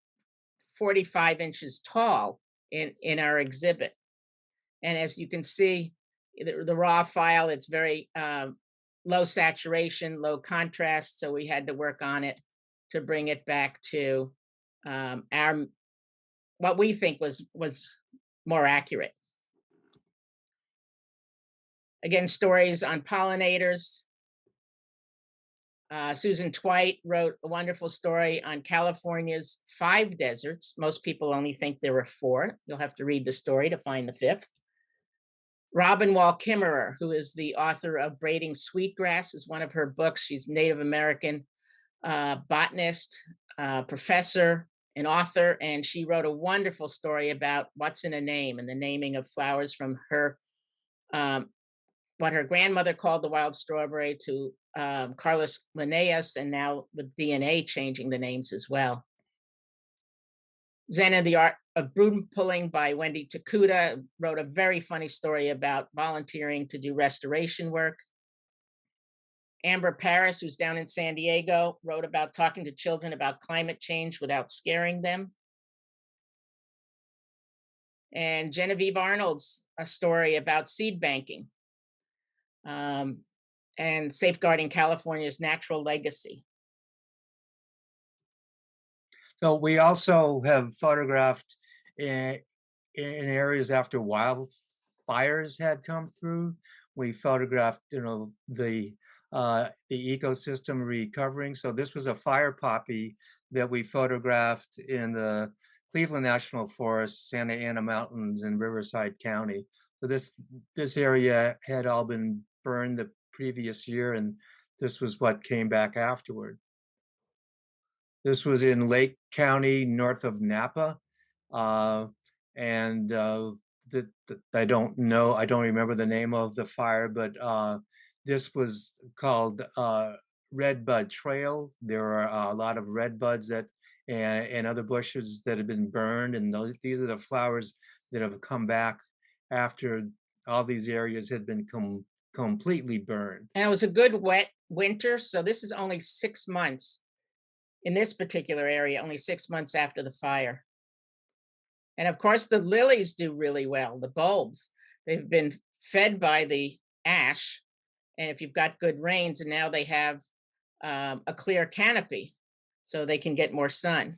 45 inches tall in our exhibit. And as you can see, the raw file, it's very low saturation, low contrast. So we had to work on it to bring it back to our what we think was more accurate. Again, stories on pollinators. Susan Twite wrote a wonderful story on California's 5 deserts. Most people only think there were 4. You'll have to read the story to find the 5th. Robin Wall Kimmerer, who is the author of Braiding Sweetgrass, is one of her books. She's Native American botanist, professor, and author, and she wrote a wonderful story about what's in a name and the naming of flowers from her, what her grandmother called the wild strawberry to Carlos Linnaeus, and now with DNA changing the names as well. Zen and the Art of Broom Pulling by Wendy Takuda wrote a very funny story about volunteering to do restoration work. Amber Paris, who's down in San Diego, wrote about talking to children about climate change without scaring them. And Genevieve Arnold's a story about seed banking and safeguarding California's natural legacy. So we also have photographed in areas after wildfires had come through. We photographed, the ecosystem recovering. So this was a fire poppy that we photographed in the Cleveland National Forest, Santa Ana Mountains, and Riverside County. So this area had all been burned the previous year, and this was what came back afterward. This was in Lake County, north of Napa, and I don't remember the name of the fire, but this was called Redbud Trail. There are a lot of redbuds and other bushes that have been burned, and these are the flowers that have come back after all these areas had been completely burned. And it was a good wet winter, so this is only 6 months. In this particular area, only 6 months after the fire. And of course, the lilies do really well, the bulbs. They've been fed by the ash, and if you've got good rains, and now they have a clear canopy, so they can get more sun.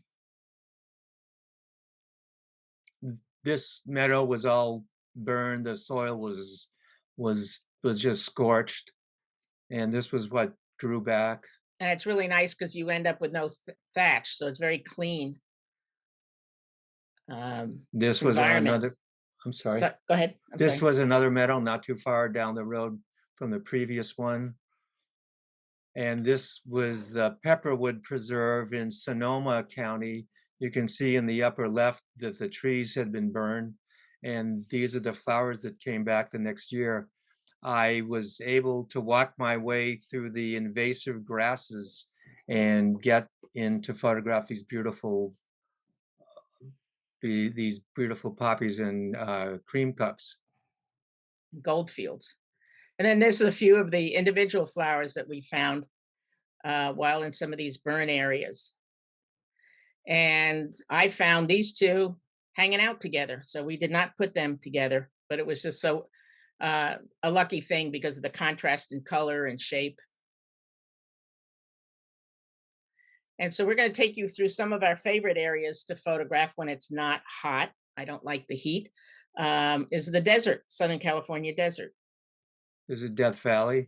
This meadow was all burned. The soil was just scorched, and this was what grew back. And it's really nice because you end up with no thatch, so it's very clean. This was another, I'm sorry. So, go ahead. This was another meadow not too far down the road from the previous one. And this was the Pepperwood Preserve in Sonoma County. You can see in the upper left that the trees had been burned. And these are the flowers that came back the next year. I was able to walk my way through the invasive grasses and get in to photograph these beautiful poppies and cream cups. Gold fields. And then there's a few of the individual flowers that we found while in some of these burn areas. And I found these two hanging out together. So we did not put them together, but it was just so a lucky thing because of the contrast in color and shape. And so we're going to take you through some of our favorite areas to photograph when it's not hot. I don't like the heat. Is the desert, Southern California desert. This is Death Valley.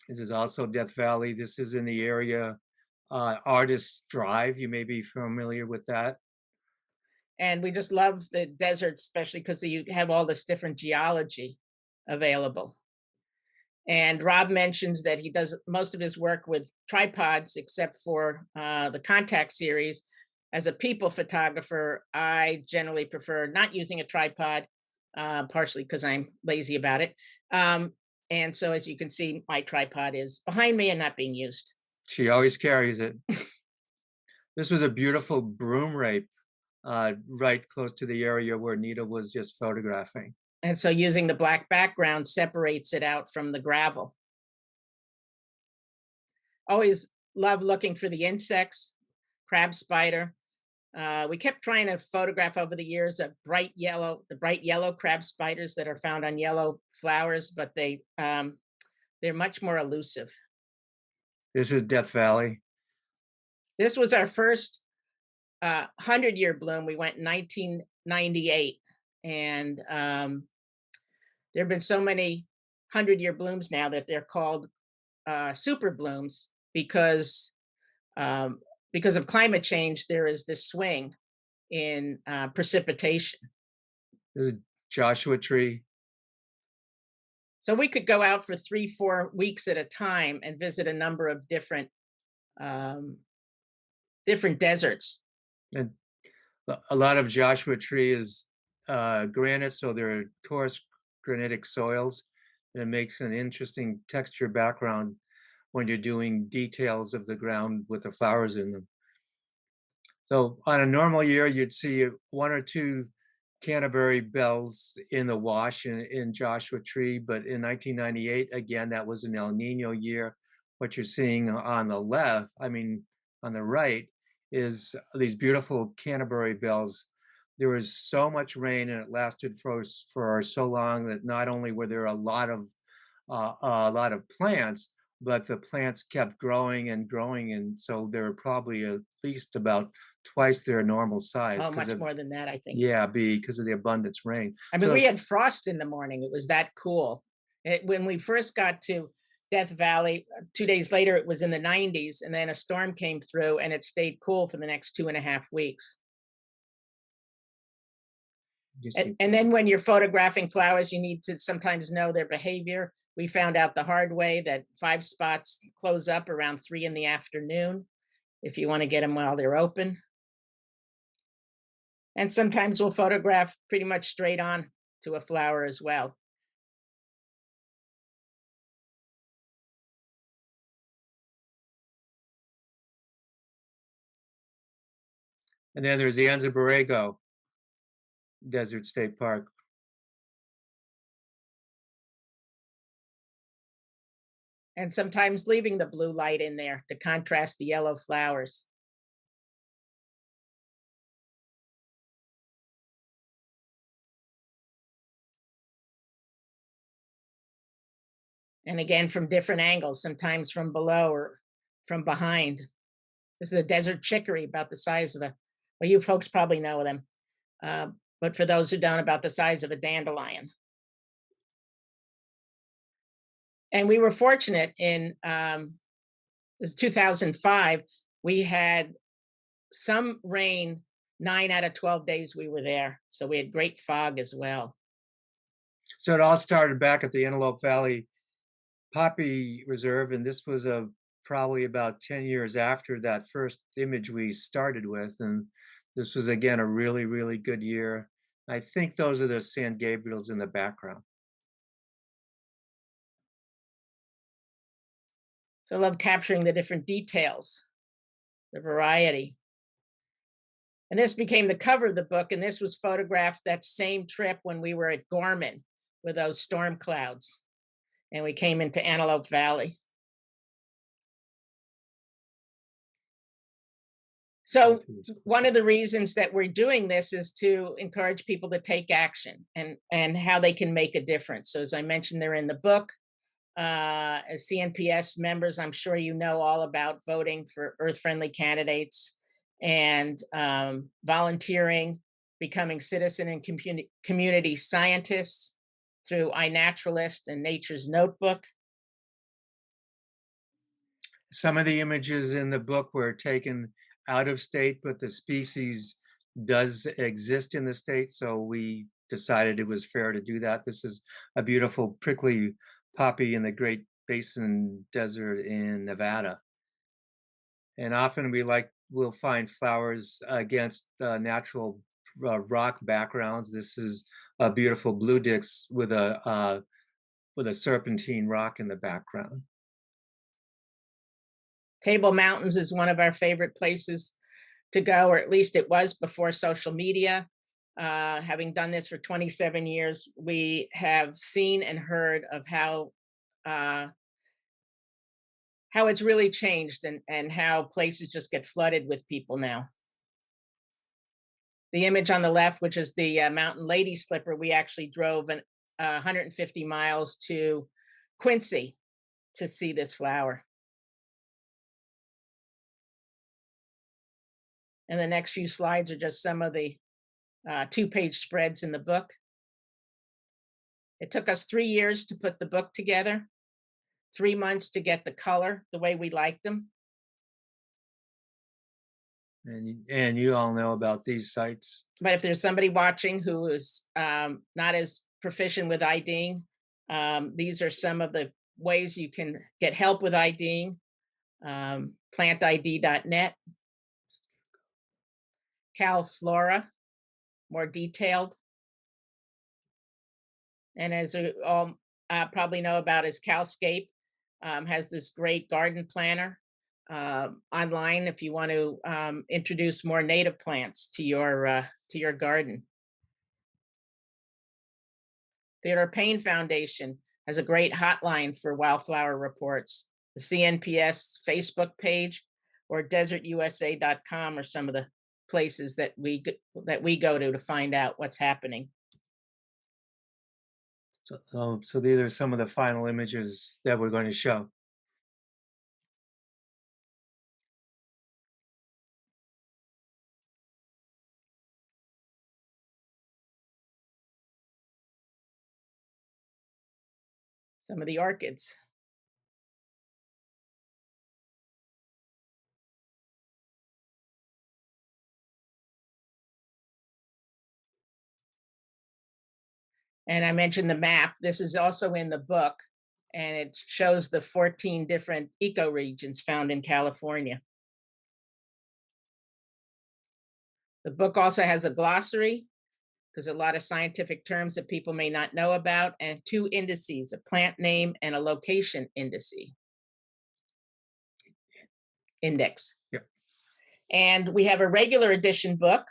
This is also Death Valley. This is in the area Artist Drive. You may be familiar with that. And we just love the desert, especially because you have all this different geology available. And Rob mentions that he does most of his work with tripods, except for the Contact series. As a people photographer, I generally prefer not using a tripod, partially because I'm lazy about it. And so, as you can see, my tripod is behind me and not being used. She always carries it. This was a beautiful broom rape right close to the area where Nita was just photographing. And so using the black background separates it out from the gravel. Always love looking for the insects, crab spider. We kept trying to photograph over the years the bright yellow crab spiders that are found on yellow flowers, but they're much more elusive. This is Death Valley. This was our first 100-year bloom. We went in 1998, and there have been so many 100-year blooms now that they're called super blooms because of climate change. There is this swing in precipitation. This is Joshua Tree. So we could go out for 3-4 weeks at a time and visit a number of different deserts. And a lot of Joshua Tree is granite, so they're coarse granitic soils, and it makes an interesting texture background when you're doing details of the ground with the flowers in them. So on a normal year, you'd see 1 or 2 Canterbury bells in the wash in Joshua Tree, but in 1998, again, that was an El Nino year. What you're seeing on the left, on the right, is these beautiful Canterbury bells. There was so much rain and it lasted for so long that not only were there a lot of plants, but the plants kept growing and growing, and so they were probably at least about twice their normal size. Oh, much more than that, I think. Yeah, because of the abundance rain. We had frost in the morning. It was that cool. When we first got to Death Valley, 2 days later, it was in the 90s, and then a storm came through, and it stayed cool for the next 2.5 weeks. And then when you're photographing flowers, you need to sometimes know their behavior. We found out the hard way that 5 spots close up around 3 in the afternoon if you want to get them while they're open. And sometimes we'll photograph pretty much straight on to a flower as well. And then there's the Anza Borrego Desert State Park. And sometimes leaving the blue light in there to contrast the yellow flowers. And again, from different angles, sometimes from below or from behind. This is a desert chicory about the size of well, you folks probably know them. But for those who don't, about the size of a dandelion. And we were fortunate in 2005, we had some rain 9 out of 12 days we were there. So we had great fog as well. So it all started back at the Antelope Valley Poppy Reserve, and this was probably about 10 years after that first image we started with. And this was, again, a really, really good year. I think those are the San Gabriels in the background. So I love capturing the different details, the variety. And this became the cover of the book, and this was photographed that same trip when we were at Gorman with those storm clouds, and we came into Antelope Valley. So one of the reasons that we're doing this is to encourage people to take action and how they can make a difference. So as I mentioned, they're in the book. As CNPS members, I'm sure you know all about voting for earth-friendly candidates and volunteering, becoming citizen and community scientists through iNaturalist and Nature's Notebook. Some of the images in the book were taken out of state, but the species does exist in the state, so we decided it was fair to do that. This is a beautiful prickly poppy in the Great Basin Desert in Nevada. And often we'll find flowers against natural rock backgrounds. This is a beautiful blue dix with a serpentine rock in the background. Table Mountains is one of our favorite places to go, or at least it was before social media. Having done this for 27 years, we have seen and heard of how it's really changed and how places just get flooded with people now. The image on the left, which is the Mountain Lady Slipper, we actually drove 150 miles to Quincy to see this flower. And the next few slides are just some of the 2-page spreads in the book. It took us 3 years to put the book together, 3 months to get the color the way we liked them. And you all know about these sites. But if there's somebody watching who is not as proficient with IDing, these are some of the ways you can get help with IDing. plantid.net. CalFlora, more detailed. And as you all probably know about, is CalScape, has this great garden planner online if you want to introduce more native plants to your garden. Theodore Payne Foundation has a great hotline for wildflower reports. The CNPS Facebook page or desertusa.com are some of the places that we go to find out what's happening. So these are some of the final images that we're going to show. Some of the orchids. And I mentioned the map. This is also in the book, and it shows the 14 different ecoregions found in California. The book also has a glossary, because a lot of scientific terms that people may not know about, and 2 indices, a plant name and a location index. Yep. And we have a regular edition book,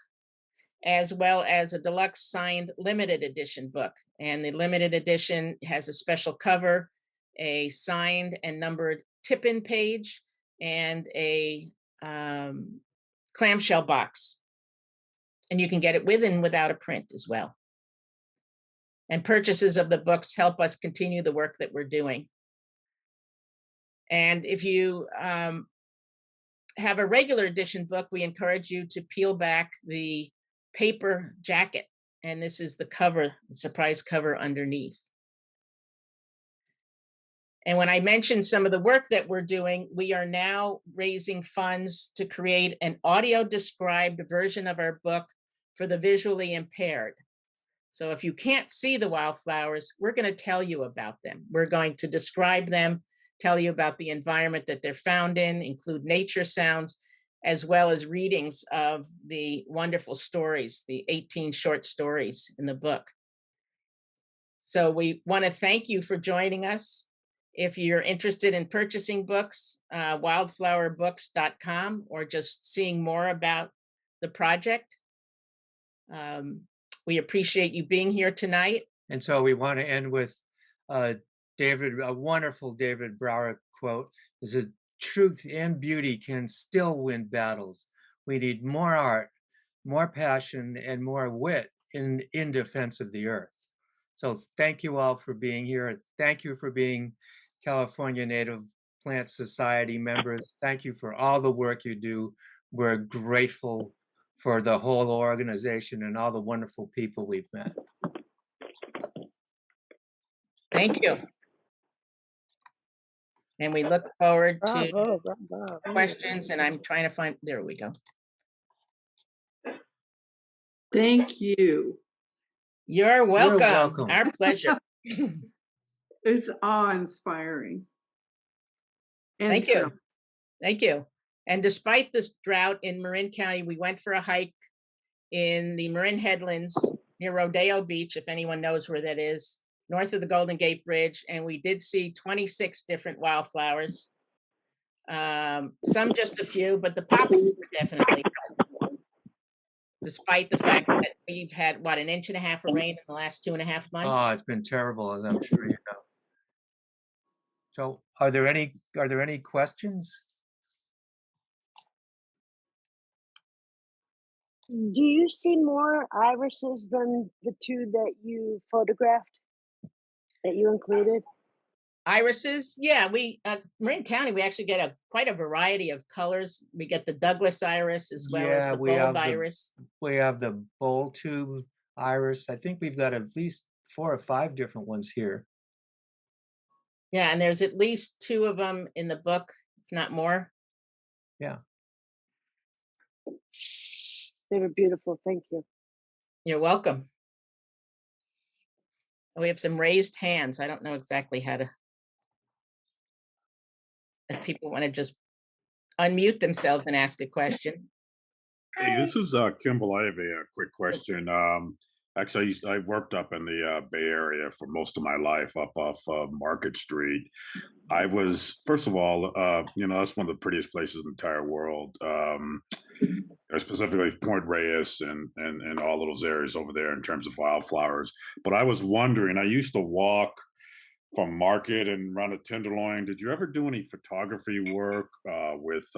as well as a deluxe signed limited edition book. And the limited edition has a special cover, a signed and numbered tip-in page, and a clamshell box. And you can get it with and without a print as well. And purchases of the books help us continue the work that we're doing. And if you have a regular edition book, we encourage you to peel back the paper jacket. And this is the cover, the surprise cover underneath. And when I mentioned some of the work that we're doing, we are now raising funds to create an audio described version of our book for the visually impaired. So if you can't see the wildflowers, we're going to tell you about them. We're going to describe them, tell you about the environment that they're found in, include nature sounds, as well as readings of the wonderful stories, the 18 short stories in the book. So we want to thank you for joining us. If you're interested in purchasing books, wildflowerbooks.com, or just seeing more about the project. We appreciate you being here tonight. And so we want to end with David, a wonderful David Brower quote. It says, "Truth and beauty can still win battles. We need more art, more passion, and more wit in defense of the earth." So thank you all for being here. Thank you for being California Native Plant Society members. Thank you for all the work you do. We're grateful for the whole organization and all the wonderful people we've met. Thank you. And we look forward to Bravo. questions, and I'm trying to find, there we go. Thank you. You're welcome. welcome. Our pleasure. It's awe-inspiring. And Thank you. thrilling. Thank you. And despite this drought in Marin County, we went for a hike in the Marin Headlands near Rodeo Beach, if anyone knows where that is, north of the Golden Gate Bridge. And we did see 26 different wildflowers. Some just a few, but the poppies were definitely, despite the fact that we've had, what, 1.5 inches of rain in the last 2.5 months? Oh, it's been terrible, as I'm sure you know. So are there any questions? Do you see more irises than the 2 that you photographed, that you included? Irises, yeah, we Marin County, we actually get quite a variety of colors. We get the Douglas iris as well as Yeah, the bulb iris. We have the bowl tube iris. I think we've got at least 4 or 5 different ones here. Yeah, and there's at least 2 of them in the book, if not more. Yeah. They were beautiful. Thank you. You're welcome. We have some raised hands. I don't know exactly how to, if people want to just unmute themselves and ask a question. Hey, this is Kimball. I have a quick question. Actually, I worked up in the Bay Area for most of my life, up off Market Street. I was, first of all, that's one of the prettiest places in the entire world. Specifically Point Reyes and all of those areas over there in terms of wildflowers. But I was wondering, I used to walk from Market and run a Tenderloin. Did you ever do any photography work with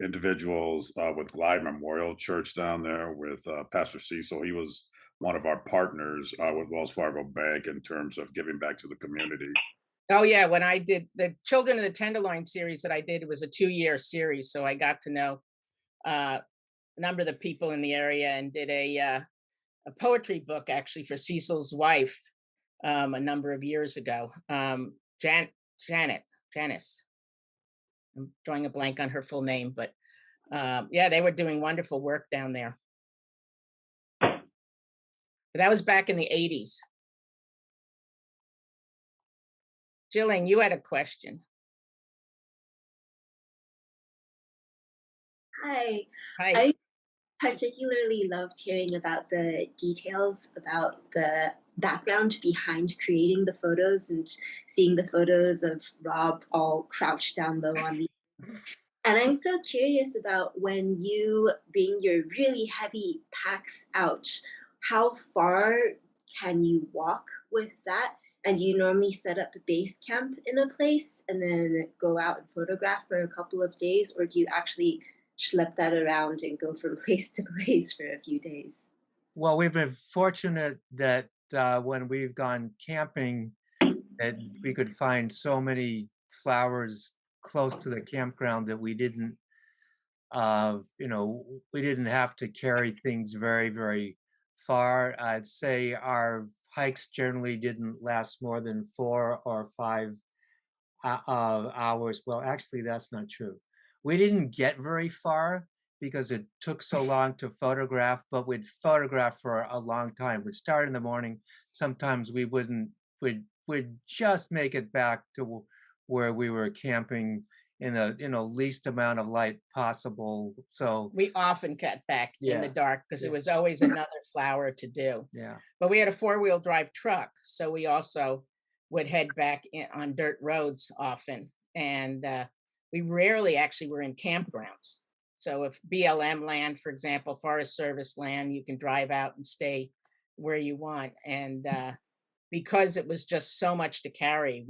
individuals with Glide Memorial Church down there with Pastor Cecil? He was one of our partners with Wells Fargo Bank in terms of giving back to the community. Oh yeah, when I did the Children of the Tenderloin series that I did, it was a 2-year series. So I got to know a number of the people in the area and did a poetry book actually for Cecil's wife a number of years ago. Janice. I'm drawing a blank on her full name, but yeah, they were doing wonderful work down there. But that was back in the 80s. Jillian, you had a question. Hi. Hi. I particularly loved hearing about the details about the background behind creating the photos and seeing the photos of Rob all crouched down low on the. And I'm so curious about when you bring your really heavy packs out, how far can you walk with that? And do you normally set up a base camp in a place and then go out and photograph for a couple of days, or do you actually schlep that around and go from place to place for a few days? Well, we've been fortunate that when we've gone camping, that we could find so many flowers close to the campground that we didn't have to carry things very, very far. I'd say our hikes generally didn't last more than 4 or 5 hours. Well, actually, that's not true. We didn't get very far because it took so long to photograph, but we'd photograph for a long time. We'd start in the morning. Sometimes we'd just make it back to where we were camping in the least amount of light possible. So we often cut back in the dark because it was always another flower to do. Yeah. But we had a 4-wheel drive truck, so we also would head back on dirt roads often. And we rarely actually were in campgrounds. So if BLM land, for example, Forest Service land, you can drive out and stay where you want. And because it was just so much to carry,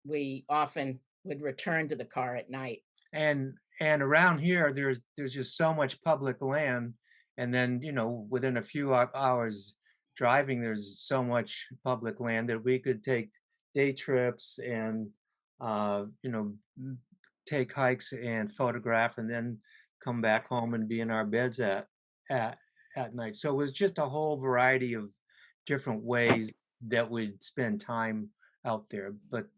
we often would return to the car at night. And around here, there's just so much public land, and then within a few hours driving, there's so much public land that we could take day trips and take hikes and photograph, and then come back home and be in our beds at night. So it was just a whole variety of different ways that we'd spend time out there. But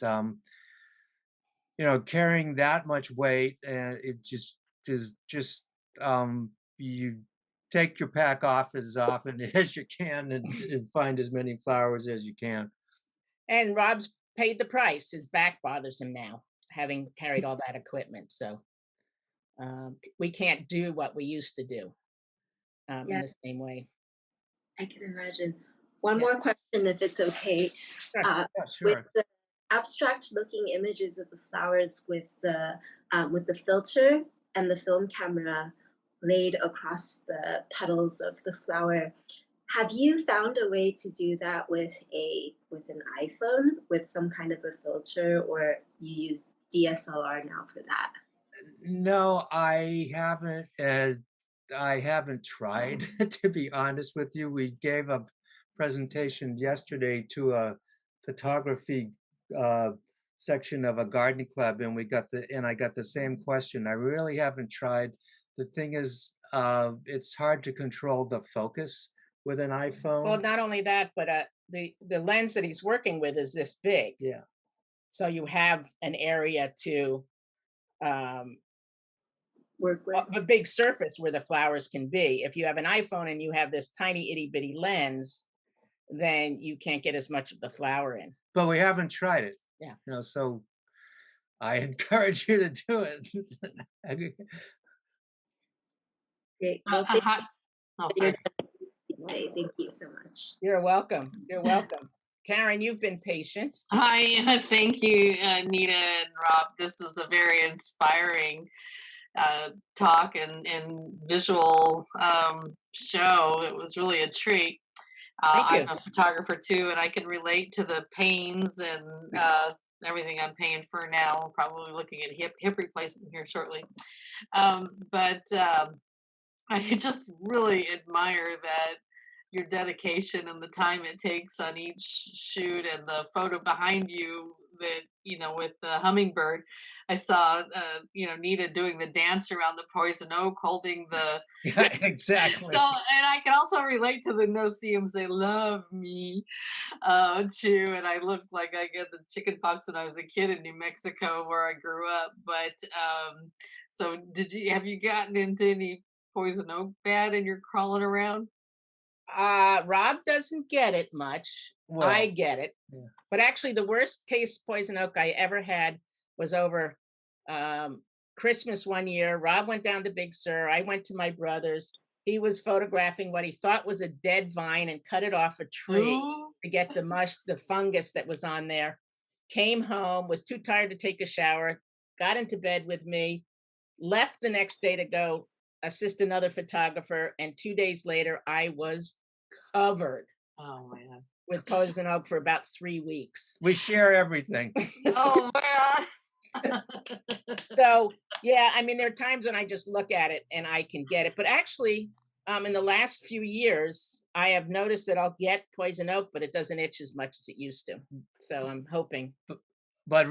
carrying that much weight, and it just is you take your pack off as often as you can and find as many flowers as you can. And Rob's paid the price. His back bothers him now, having carried all that equipment. So we can't do what we used to do in the same way. I can imagine. One more question, if it's okay. Sure. With the abstract looking images of the flowers with the filter and the film camera laid across the petals of the flower, have you found a way to do that with an iPhone with some kind of a filter, or you use DSLR now for that? No, I haven't. I haven't tried, to be honest with you. We gave a presentation yesterday to a photography section of a gardening club, and I got the same question. I really haven't tried. The thing is, it's hard to control the focus with an iPhone. Well, not only that, but the lens that he's working with is this big. Yeah. So you have an area to work with, a big surface where the flowers can be. If you have an iPhone and you have this tiny itty bitty lens, then you can't get as much of the flower in. But we haven't tried it. Yeah. So I encourage you to do it. Great. Well, thank you so much. You're welcome. You're welcome. Karen, you've been patient. Hi, thank you, Nita and Rob. This is a very inspiring talk and visual show. It was really a treat. I'm a photographer too, and I can relate to the pains and everything I'm paying for now. I'm probably looking at hip replacement here shortly. But I just really admire that your dedication and the time it takes on each shoot, and the photo behind you that, with the hummingbird. I saw, Nita doing the dance around the poison oak, holding the. Yeah, exactly. So, and I can also relate to the no-see-ums. They love me, too. And I look like I get the chicken pox when I was a kid in New Mexico, where I grew up. But so, have you gotten into any poison oak bad and you're crawling around? Rob doesn't get it much. Well, I get it. Yeah. But actually, the worst case poison oak I ever had was over Christmas one year. Rob went down to Big Sur. I went to my brother's. He was photographing what he thought was a dead vine and cut it off a tree to get the fungus that was on there. Came home, was too tired to take a shower, got into bed with me, left the next day to go assist another photographer, and 2 days later I was covered with poison oak for about 3 weeks. We share everything. Oh man. So yeah, I mean, there are times when I just look at it and I can get it, but actually in the last few years I have noticed that I'll get poison oak, but it doesn't itch as much as it used to. So I'm hoping. But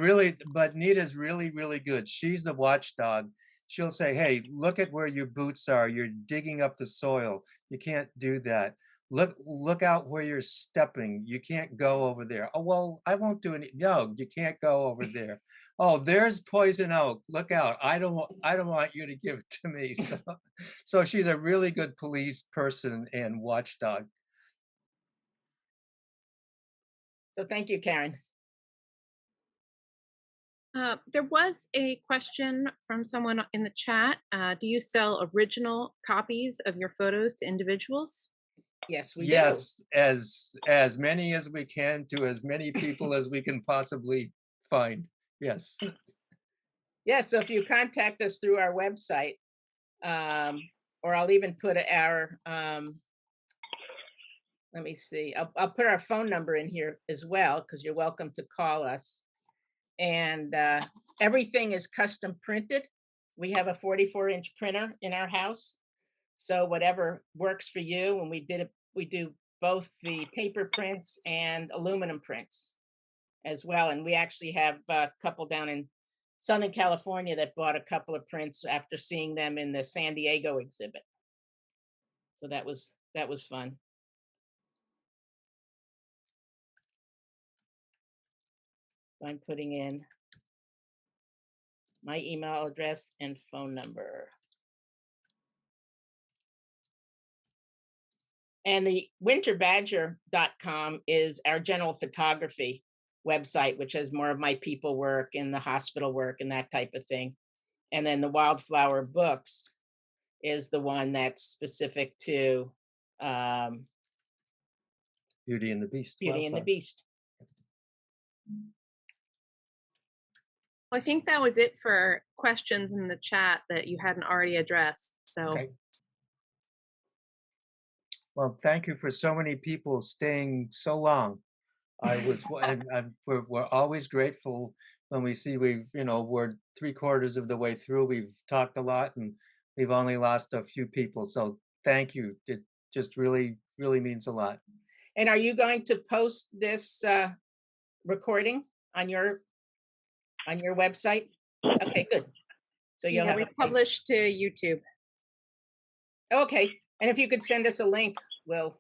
Nita's really, really good. She's the watchdog. She'll say, hey, look at where your boots are. You're digging up the soil. You can't do that. Look out where you're stepping. You can't go over there. Oh, well, I won't do any. No, you can't go over there. Oh, there's poison oak. Look out. I don't want you to give it to me. So she's a really good police person and watchdog. So thank you, Karen. There was a question from someone in the chat. Do you sell original copies of your photos to individuals? Yes, we do. Yes, as many as we can to as many people as we can possibly find. Yes. Yeah, so if you contact us through our website, or I'll even put our, let me see, I'll put our phone number in here as well, because you're welcome to call us. And everything is custom printed. We have a 44-inch printer in our house. So whatever works for you, and we do both the paper prints and aluminum prints as well. And we actually have a couple down in Southern California that bought a couple of prints after seeing them in the San Diego exhibit. So that was fun. I'm putting in my email address and phone number. And the winterbadger.com is our general photography website, which has more of my people work and the hospital work and that type of thing. And then the Wildflower Books is the one that's specific to Beauty and the Beast. Beauty and the Wildflower. Beast. Well, I think that was it for questions in the chat that you hadn't already addressed. So, Okay. Well, thank you for so many people staying so long. We're always grateful when we see we're 3/4 of the way through. We've talked a lot and we've only lost a few people. So thank you. It just really, really means a lot. And are you going to post this recording on your website? Okay, good. So you'll have we published to YouTube. Okay. And if you could send us a link, we'll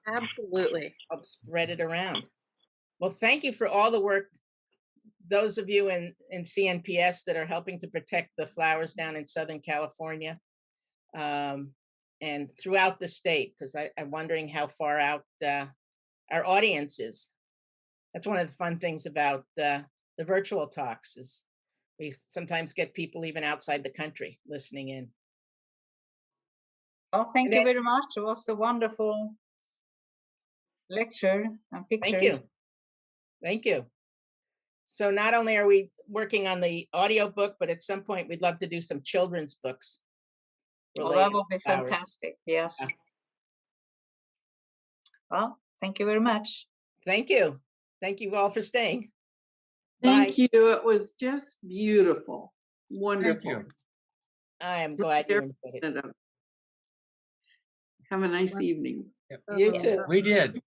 Absolutely help spread it around. Well, thank you for all the work, those of you in CNPS that are helping to protect the flowers down in Southern California and throughout the state, because I'm wondering how far out our audience is. That's one of the fun things about the virtual talks is we sometimes get people even outside the country listening in. Well, thank you very much. It was a wonderful lecture and pictures. Thank you. Thank you. So not only are we working on the audio book, but at some point we'd love to do some children's books. Well, that would be fantastic. Yes. Yeah. Well, thank you very much. Thank you. Thank you all for staying. Thank Bye. you. It was just beautiful. Wonderful. Thank you. I am glad you enjoyed it. Have a nice evening. You too. We did.